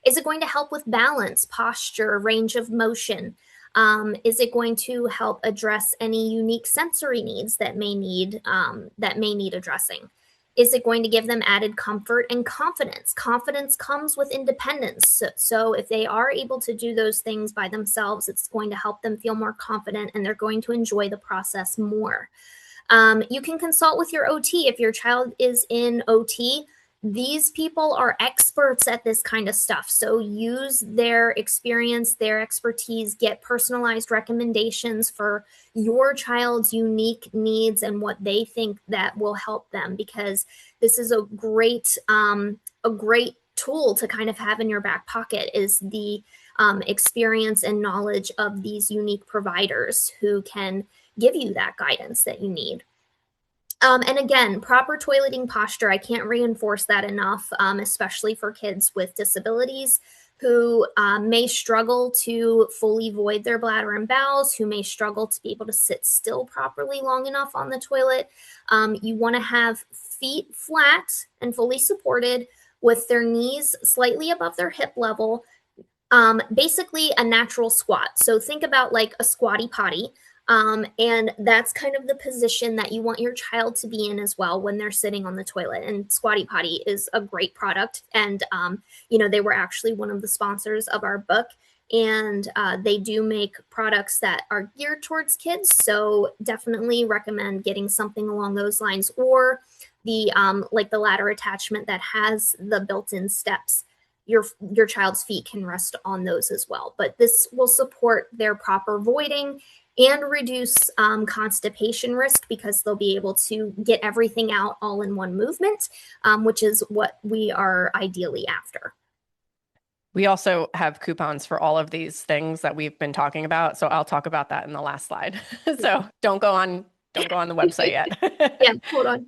Is it going to help with balance, posture, range of motion? Is it going to help address any unique sensory needs that may need addressing? Is it going to give them added comfort and confidence? Confidence comes with independence. So if they are able to do those things by themselves, it's going to help them feel more confident and they're going to enjoy the process more. You can consult with your OT if your child is in OT. These people are experts at this kind of stuff. So use their experience, their expertise, get personalized recommendations for your child's unique needs and what they think that will help them, because this is a great tool to kind of have in your back pocket is the experience and knowledge of these unique providers who can give you that guidance that you need. And again, proper toileting posture, I can't reinforce that enough, especially for kids with disabilities who may struggle to fully void their bladder and bowels, who may struggle to be able to sit still properly long enough on the toilet. You want to have feet flat and fully supported with their knees slightly above their hip level, basically a natural squat. So think about like a squatty potty. And that's kind of the position that you want your child to be in as well when they're sitting on the toilet. And Squatty Potty is a great product. And, they were actually one of the sponsors of our book. And they do make products that are geared towards kids. So definitely recommend getting something along those lines, or the like the ladder attachment that has the built-in steps. Your child's feet can rest on those as well. But this will support their proper voiding and reduce constipation risk, because they'll be able to get everything out all in one movement, which is what we are ideally after. We also have coupons for all of these things that we've been talking about. So I'll talk about that in the last slide. So don't go on the website yet. Yeah, hold on.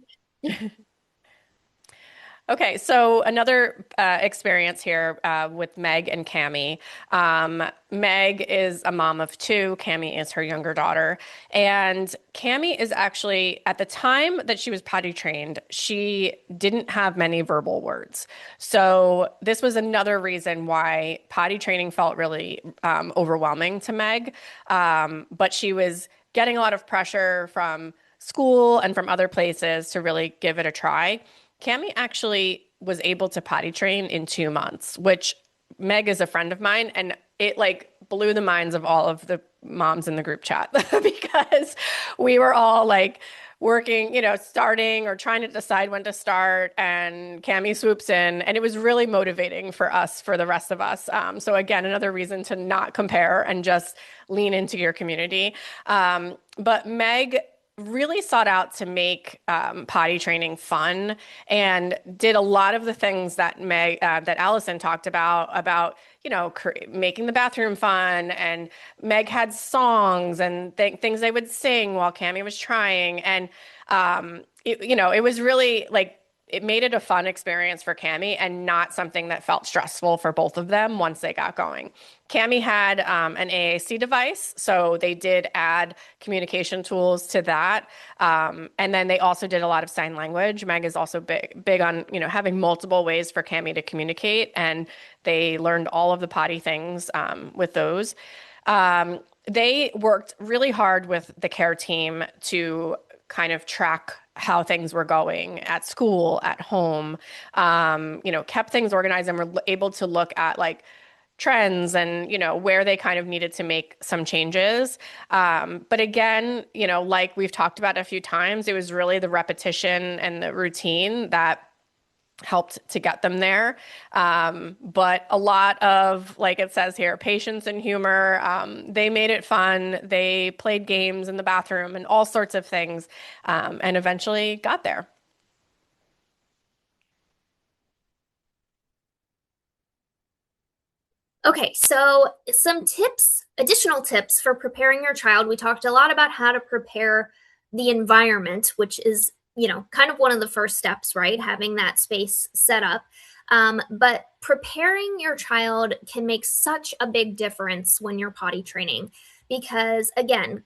Okay, so another experience here with Meg and Cami. Meg is a mom of two. Cami is her younger daughter. And Cami is actually, at the time that she was potty trained, she didn't have many verbal words. So this was another reason why potty training felt really overwhelming to Meg. But she was getting a lot of pressure from school and from other places to really give it a try. Cami actually was able to potty train in 2 months, which Meg is a friend of mine, and it like blew the minds of all of the moms in the group chat because we were all like working, starting or trying to decide when to start, and Cami swoops in, and it was really motivating for us, for the rest of us. So again, another reason to not compare and just lean into your community. But Meg really sought out to make potty training fun and did a lot of the things that that Allison talked about making the bathroom fun. And Meg had songs and things they would sing while Cami was trying, and it was really like, it made it a fun experience for Cami and not something that felt stressful for both of them once they got going. Cami had an AAC device, so they did add communication tools to that. And then they also did a lot of sign language. Meg is also big on, having multiple ways for Cami to communicate, and they learned all of the potty things with those. They worked really hard with the care team to kind of track how things were going at school, at home, kept things organized, and were able to look at like trends and, where they kind of needed to make some changes. But again, like we've talked about a few times, it was really the repetition and the routine that helped to get them there. But a lot of, like it says here, patience and humor. They made it fun. They played games in the bathroom and all sorts of things, and eventually got there. Okay, so some tips, additional tips for preparing your child. We talked a lot about how to prepare the environment, which is, kind of one of the first steps, right? Having that space set up. But preparing your child can make such a big difference when you're potty training because, again,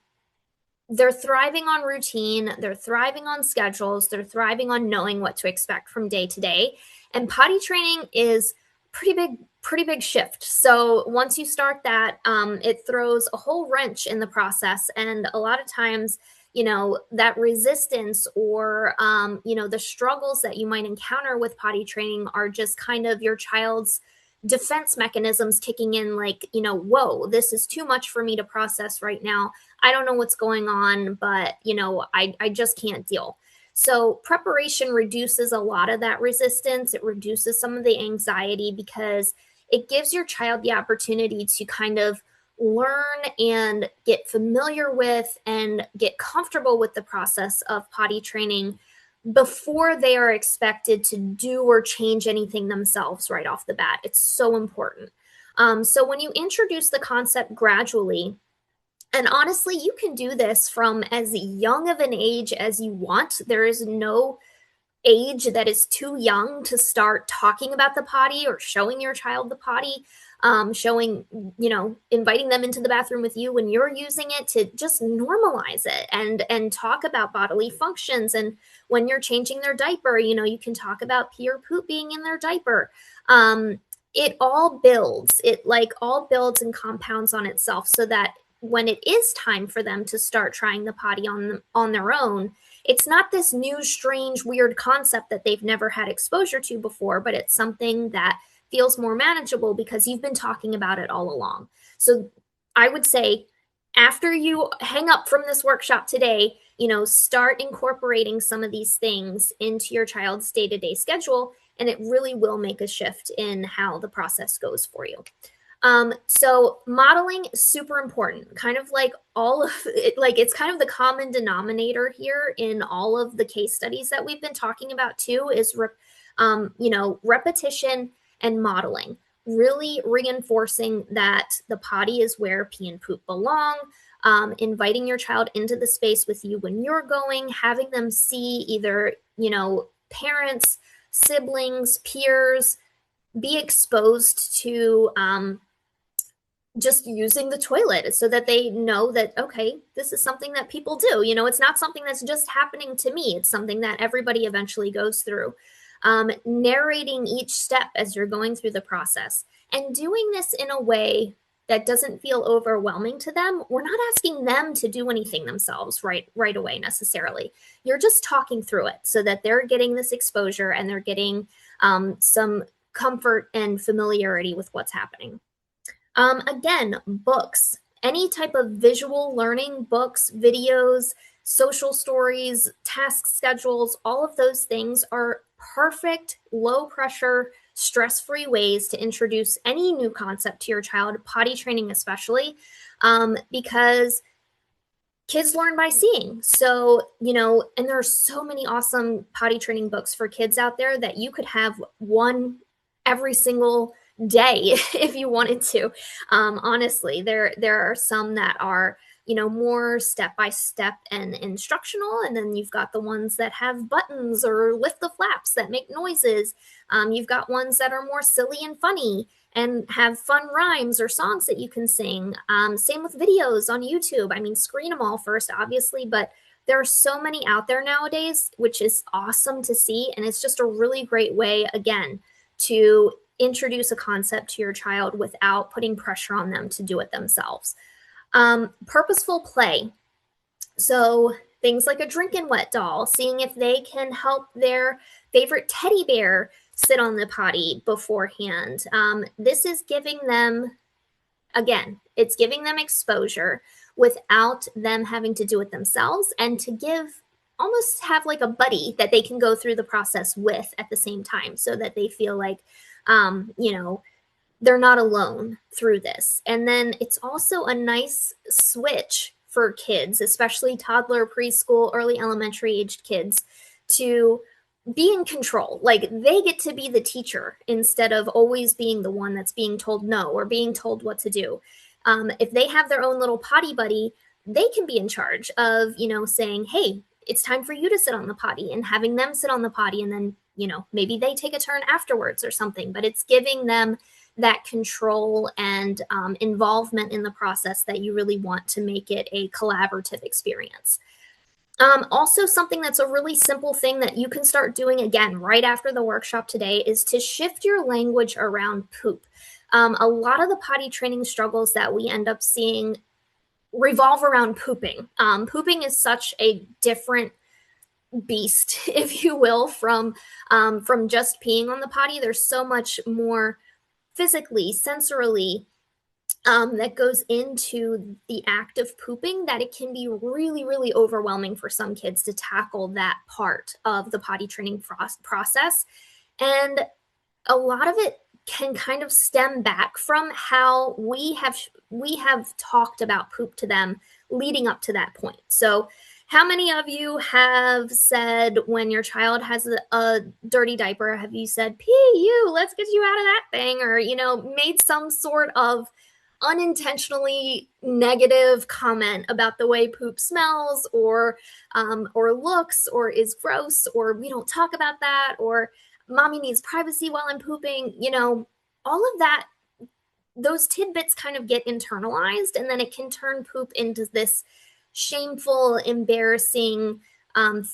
they're thriving on routine, they're thriving on schedules, they're thriving on knowing what to expect from day to day. And potty training is pretty big shift. So once you start that, it throws a whole wrench in the process. And a lot of times, that resistance or, the struggles that you might encounter with potty training are just kind of your child's defense mechanisms kicking in, like, whoa, this is too much for me to process right now. I don't know what's going on, but, I just can't deal. So preparation reduces a lot of that resistance. It reduces some of the anxiety because it gives your child the opportunity to kind of learn and get familiar with and get comfortable with the process of potty training before they are expected to do or change anything themselves right off the bat. It's so important. So when you introduce the concept gradually, and honestly, you can do this from as young of an age as you want. There is no age that is too young to start talking about the potty or showing your child the potty, inviting them into the bathroom with you when you're using it, to just normalize it and talk about bodily functions. And when you're changing their diaper, you can talk about pee or poop being in their diaper. It all builds. It like all builds and compounds on itself so that when it is time for them to start trying the potty on their own, it's not this new, strange, weird concept that they've never had exposure to before, but it's something that feels more manageable because you've been talking about it all along. So I would say after you hang up from this workshop today, start incorporating some of these things into your child's day-to-day schedule, and it really will make a shift in how the process goes for you. So modeling is super important, kind of like all of it, like it's kind of the common denominator here in all of the case studies that we've been talking about too, is, repetition and modeling, really reinforcing that the potty is where pee and poop belong, inviting your child into the space with you when you're going, having them see either, parents, siblings, peers, be exposed to, just using the toilet so that they know that, okay, this is something that people do. It's not something that's just happening to me. It's something that everybody eventually goes through. Narrating each step as you're going through the process and doing this in a way that doesn't feel overwhelming to them. We're not asking them to do anything themselves right away necessarily. You're just talking through it so that they're getting this exposure and they're getting some comfort and familiarity with what's happening. Again, books, any type of visual learning, books, videos, social stories, task schedules, all of those things are perfect, low pressure, stress-free ways to introduce any new concept to your child, potty training especially, because kids learn by seeing. So, and there are so many awesome potty training books for kids out there that you could have one every single day if you wanted to. Honestly, there are some that are, more step by step and instructional, and then you've got the ones that have buttons or lift the flaps that make noises. You've got ones that are more silly and funny and have fun rhymes or songs that you can sing. Same with videos on YouTube. I mean, screen them all first, obviously, but there are so many out there nowadays, which is awesome to see. And it's just a really great way, again, to introduce a concept to your child without putting pressure on them to do it themselves. Purposeful play. So things like a drinking wet doll, seeing if they can help their favorite teddy bear sit on the potty beforehand. This is giving them, again, it's giving them exposure without them having to do it themselves, and to give, almost have like a buddy that they can go through the process with at the same time, so that they feel like, you know, they're not alone through this. And then it's also a nice switch for kids, especially toddler, preschool, early elementary aged kids, to be in control. Like, they get to be the teacher instead of always being the one that's being told no or being told what to do. If they have their own little potty buddy, they can be in charge of, you know, saying, hey, it's time for you to sit on the potty, and having them sit on the potty, and then, you know, maybe they take a turn afterwards or something. But it's giving them that control and involvement in the process that you really want to make it a collaborative experience. Also, something that's a really simple thing that you can start doing again right after the workshop today is to shift your language around poop. A lot of the potty training struggles that we end up seeing revolve around pooping. Pooping is such a different beast, if you will, from just peeing on the potty. There's so much more physically, sensorily, that goes into the act of pooping, that it can be really, really overwhelming for some kids to tackle that part of the potty training process. And a lot of it can kind of stem back from how we have talked about poop to them leading up to that point. So how many of you have said, when your child has a dirty diaper, have you said, pee, you, let's get you out of that thing? Or, you know, made some sort of unintentionally negative comment about the way poop smells, or looks, or is gross, or we don't talk about that, or mommy needs privacy while I'm pooping. You know, all of that, those tidbits kind of get internalized, and then it can turn poop into this shameful, embarrassing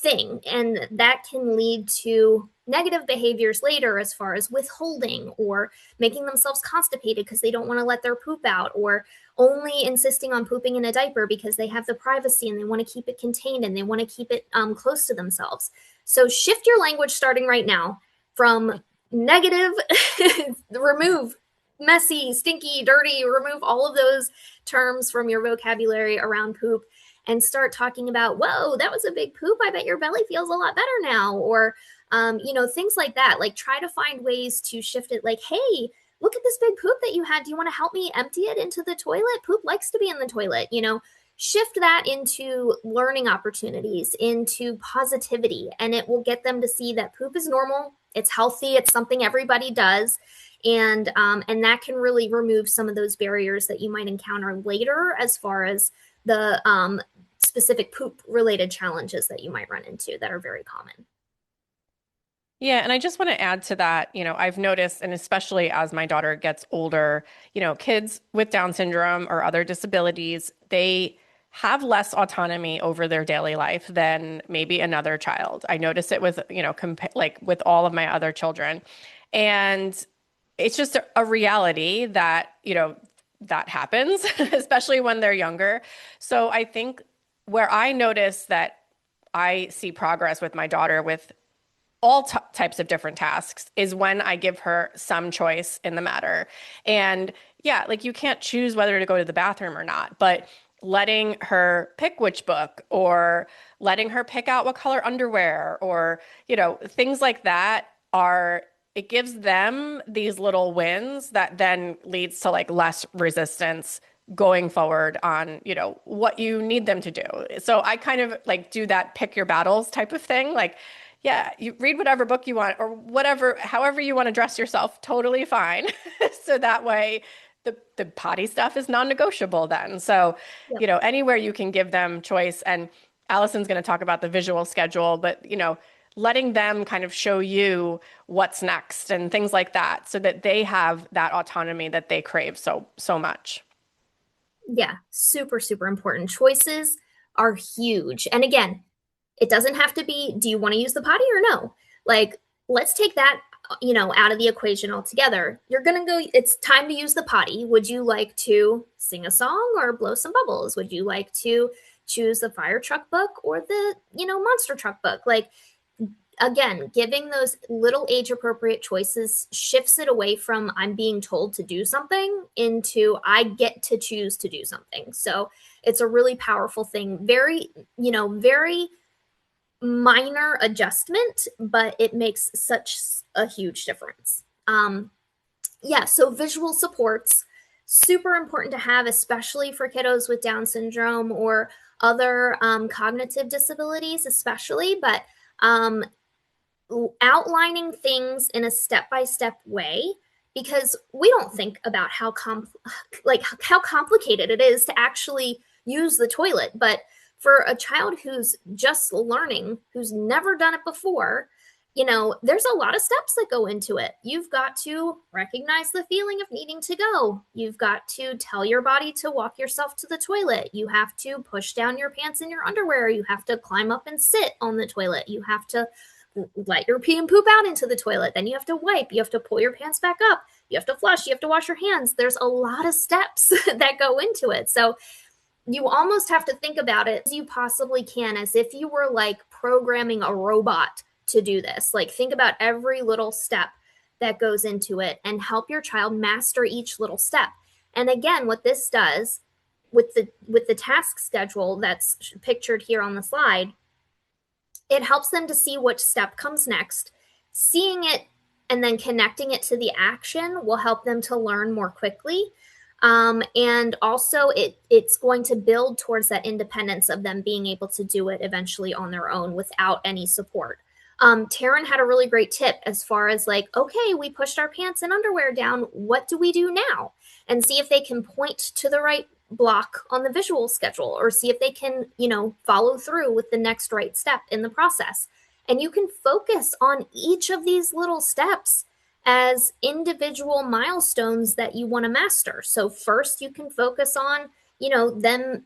thing. And that can lead to negative behaviors later, as far as withholding, or making themselves constipated because they don't want to let their poop out, or only insisting on pooping in a diaper because they have the privacy and they want to keep it contained and they want to keep it close to themselves. So shift your language starting right now from negative, remove messy, stinky, dirty, remove all of those terms from your vocabulary around poop, and start talking about, whoa, that was a big poop. I bet your belly feels a lot better now. Or, you know, things like that. Like, try to find ways to shift it. Like, hey, look at this big poop that you had. Do you want to help me empty it into the toilet? Poop likes to be in the toilet. You know, shift that into learning opportunities, into positivity, and it will get them to see that poop is normal. It's healthy. It's something everybody does. And that can really remove some of those barriers that you might encounter later, as far as the specific poop related challenges that you might run into that are very common. Yeah, and I just want to add to that, you know, I've noticed, and especially as my daughter gets older, you know, kids with Down syndrome or other disabilities, they have less autonomy over their daily life than maybe another child. I notice it with, you know, like with all of my other children. And it's just a reality that, you know, that happens, especially when they're younger. So I think where I notice that I see progress with my daughter with all types of different tasks is when I give her some choice in the matter. And yeah, like, you can't choose whether to go to the bathroom or not, but letting her pick which book, or letting her pick out what color underwear, or, you know, things like that are, it gives them these little wins that then leads to like less resistance going forward on, you know, what you need them to do. So I kind of like do that pick your battles type of thing. Like, yeah, you read whatever book you want, or whatever, however you want to dress yourself, totally fine. So that way the potty stuff is non-negotiable then. So, Yep. you know, anywhere you can give them choice. And Allison's going to talk about the visual schedule, but, you know, letting them kind of show you what's next and things like that, so that they have that autonomy that they crave so much. Yeah, super, super important. Choices are huge. And again, it doesn't have to be, do you want to use the potty or no? Like, let's take that, you know, out of the equation altogether. You're going to go, it's time to use the potty. Would you like to sing a song or blow some bubbles? Would you like to choose the fire truck book or the, you know, monster truck book? Like, again, giving those little age appropriate choices shifts it away from I'm being told to do something into I get to choose to do something. So it's a really powerful thing. Very, very minor adjustment, but it makes such a huge difference. Yeah, so visual supports, super important to have, especially for kiddos with Down syndrome or other cognitive disabilities, especially, but outlining things in a step-by-step way, because we don't think about how complicated it is to actually use the toilet. But for a child who's just learning, who's never done it before, there's a lot of steps that go into it. You've got to recognize the feeling of needing to go. You've got to tell your body to walk yourself to the toilet. You have to push down your pants and your underwear. You have to climb up and sit on the toilet. You have to let your pee and poop out into the toilet. Then you have to wipe. You have to pull your pants back up. You have to flush. You have to wash your hands. There's a lot of steps that go into it. So you almost have to think about it as you possibly can, as if you were like programming a robot to do this. Like, think about every little step that goes into it and help your child master each little step. And again, what this does with the task schedule that's pictured here on the slide, it helps them to see which step comes next. Seeing it and then connecting it to the action will help them to learn more quickly. And also it's going to build towards that independence of them being able to do it eventually on their own without any support. Taryn had a really great tip as far as like, okay, we pushed our pants and underwear down. What do we do now? And see if they can point to the right block on the visual schedule, or see if they can, follow through with the next right step in the process. And you can focus on each of these little steps as individual milestones that you want to master. So first you can focus on, them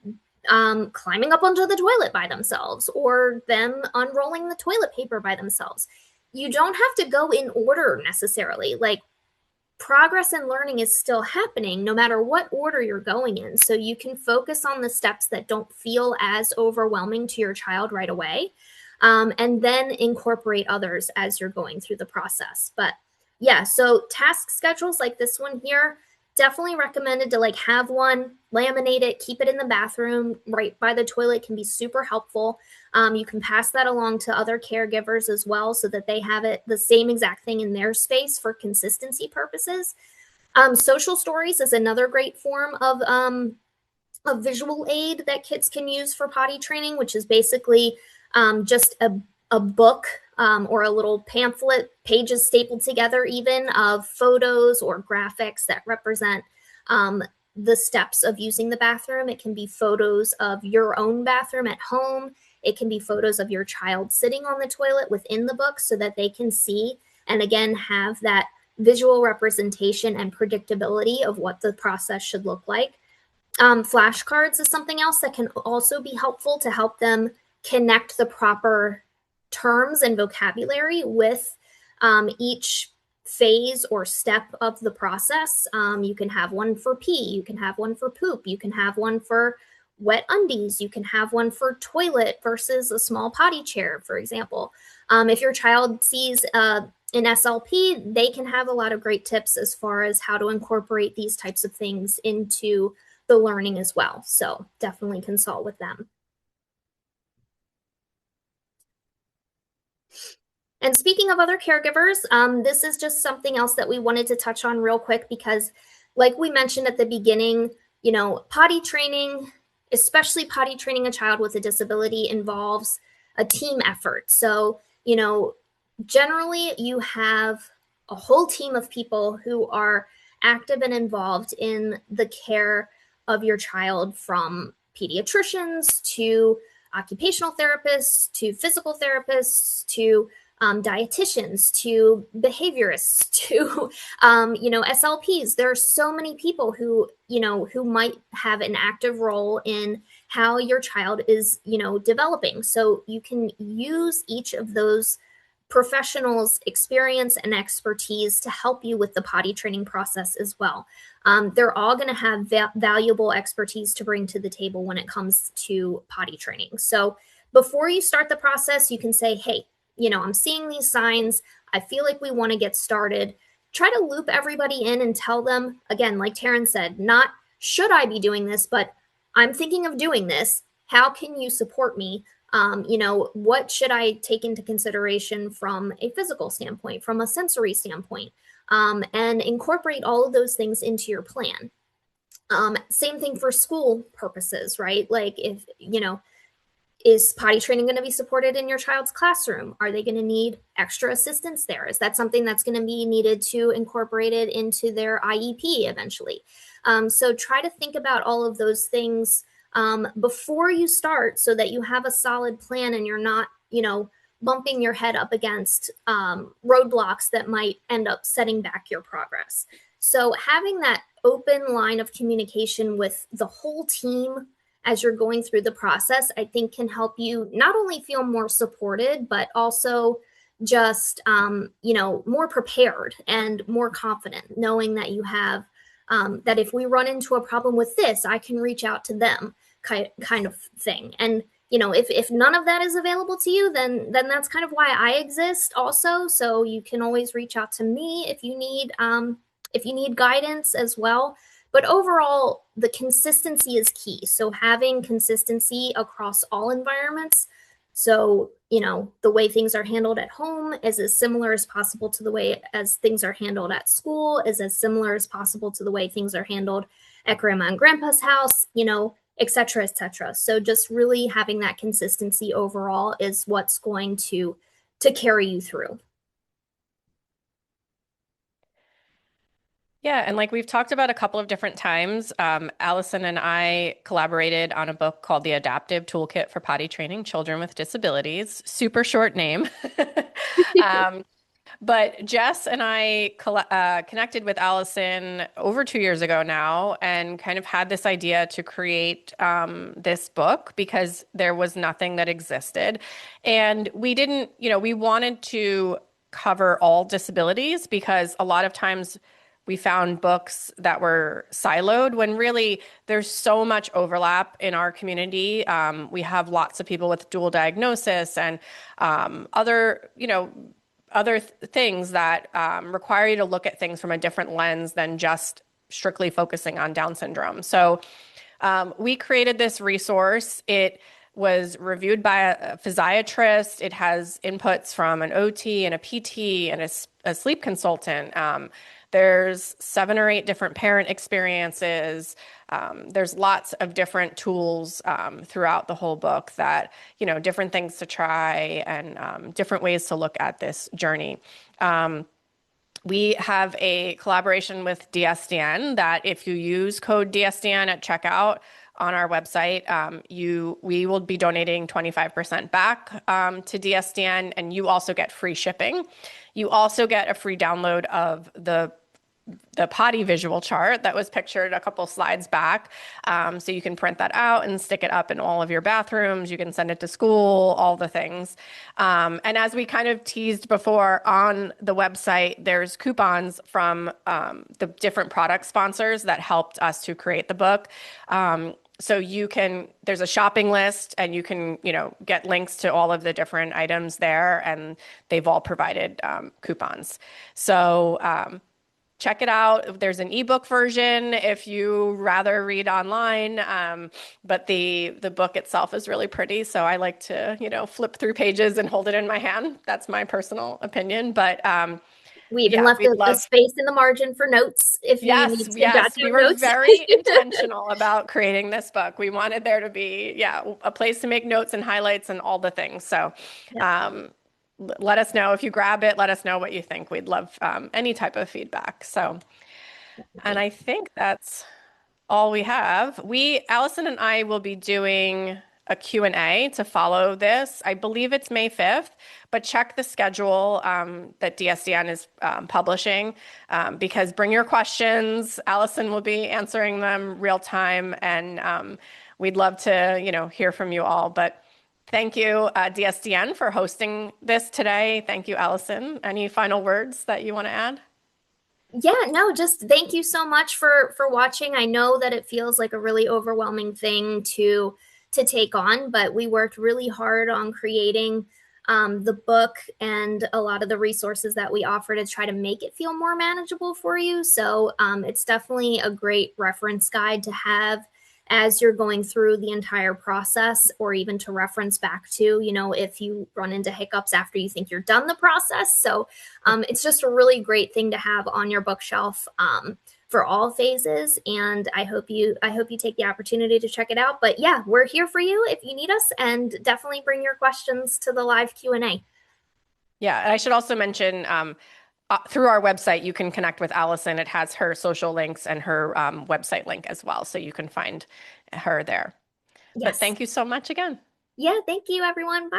climbing up onto the toilet by themselves, or them unrolling the toilet paper by themselves. You don't have to go in order necessarily. Like, progress and learning is still happening no matter what order you're going in. So you can focus on the steps that don't feel as overwhelming to your child right away, and then incorporate others as you're going through the process. But yeah, so task schedules like this one here, definitely recommended to like have one, laminate it, keep it in the bathroom right by the toilet, can be super helpful. You can pass that along to other caregivers as well, so that they have it the same exact thing in their space for consistency purposes. Social stories is another great form of a visual aid that kids can use for potty training, which is basically just a book or a little pamphlet, pages stapled together even, of photos or graphics that represent the steps of using the bathroom. It can be photos of your own bathroom at home. It can be photos of your child sitting on the toilet within the book, so that they can see and again have that visual representation and predictability of what the process should look like. Flashcards is something else that can also be helpful to help them connect the proper terms and vocabulary with each phase or step of the process. You can have one for pee, you can have one for poop, you can have one for wet undies, you can have one for toilet versus a small potty chair, for example. If your child sees an SLP, they can have a lot of great tips as far as how to incorporate these types of things into the learning as well. So definitely consult with them. And speaking of other caregivers, this is just something else that we wanted to touch on real quick, because like we mentioned at the beginning, potty training, especially potty training a child with a disability, involves a team effort. So, generally you have a whole team of people who are active and involved in the care of your child, from pediatricians to occupational therapists to physical therapists to dietitians to behaviorists to SLPs. There are so many people who might have an active role in how your child is developing. So you can use each of those professionals' experience and expertise to help you with the potty training process as well. They're all going to have valuable expertise to bring to the table when it comes to potty training. So before you start the process, you can say, hey, I'm seeing these signs. I feel like we want to get started. Try to loop everybody in and tell them, again, like Taryn said, not should I be doing this, but I'm thinking of doing this. How can you support me? What should I take into consideration from a physical standpoint, from a sensory standpoint, and incorporate all of those things into your plan. Same thing for school purposes, right? Like if, is potty training going to be supported in your child's classroom? Are they going to need extra assistance there? Is that something that's going to be needed to incorporate it into their IEP eventually? So try to think about all of those things before you start so that you have a solid plan and you're not, bumping your head up against roadblocks that might end up setting back your progress. So having that open line of communication with the whole team as you're going through the process, I think can help you not only feel more supported, but also just, more prepared and more confident, knowing that you have, that if we run into a problem with this, I can reach out to them kind of thing. And, if none of that is available to you, then that's kind of why I exist also. So you can always reach out to me if you need guidance as well. But overall, the consistency is key. So having consistency across all environments. So, the way things are handled at home is as similar as possible to the way as things are handled at school, is as similar as possible to the way things are handled at grandma and grandpa's house, et cetera, et cetera. So just really having that consistency overall is what's going to carry you through. Yeah, and like we've talked about a couple of different times, Allison and I collaborated on a book called The Adaptive Toolkit for Potty Training Children with Disabilities. Super short name. Um, but Jess and I connected with Allison over 2 years ago now and kind of had this idea to create this book because there was nothing that existed. And we didn't, we wanted to cover all disabilities because a lot of times we found books that were siloed when really there's so much overlap in our community. We have lots of people with dual diagnosis and other things that require you to look at things from a different lens than just strictly focusing on Down syndrome. So we created this resource. It was reviewed by a physiatrist. It has inputs from an OT and a PT and a sleep consultant. There's 7 or 8 different parent experiences. There's lots of different tools throughout the whole book that, different things to try and different ways to look at this journey. We have a collaboration with DSDN that if you use code DSDN at checkout on our website, we will be donating 25% back to DSDN, and you also get free shipping. You also get a free download of the potty visual chart that was pictured a couple slides back. So you can print that out and stick it up in all of your bathrooms. You can send it to school, all the things. And as we kind of teased before on the website, there's coupons from the different product sponsors that helped us to create the book. So there's a shopping list and you can, get links to all of the different items there, and they've all provided coupons. So check it out. There's an ebook version if you rather read online, but the book itself is really pretty. So I like to, flip through pages and hold it in my hand. That's my personal opinion. But we even yeah, left we'd a love. space in the margin for notes if you Yes, need to jot yes, we down were notes. very intentional about creating this book. We wanted there to be, a place to make notes and highlights and all the things. So, Yeah. let us know if you grab it. Let us know what you think. We'd love any type of feedback. So, and I think that's all we have. Allison and I will be doing a Q&A to follow this. I believe it's May 5th, but check the schedule that DSDN is publishing because bring your questions. Allison will be answering them real time, and we'd love to, hear from you all. But thank you, DSDN, for hosting this today. Thank you, Allison. Any final words that you want to add? Yeah, no, just thank you so much for watching. I know that it feels like a really overwhelming thing to take on, but we worked really hard on creating the book and a lot of the resources that we offer to try to make it feel more manageable for you. So it's definitely a great reference guide to have as you're going through the entire process, or even to reference back to, if you run into hiccups after you think you're done the process. So it's just a really great thing to have on your bookshelf for all phases. And I hope you take the opportunity to check it out. But yeah, we're here for you if you need us, and definitely bring your questions to the live Q&A. Yeah, and I should also mention through our website, you can connect with Allison. It has her social links and her website link as well, so you can find her there. But Yes. thank you so much again. Yeah, thank you everyone. Bye.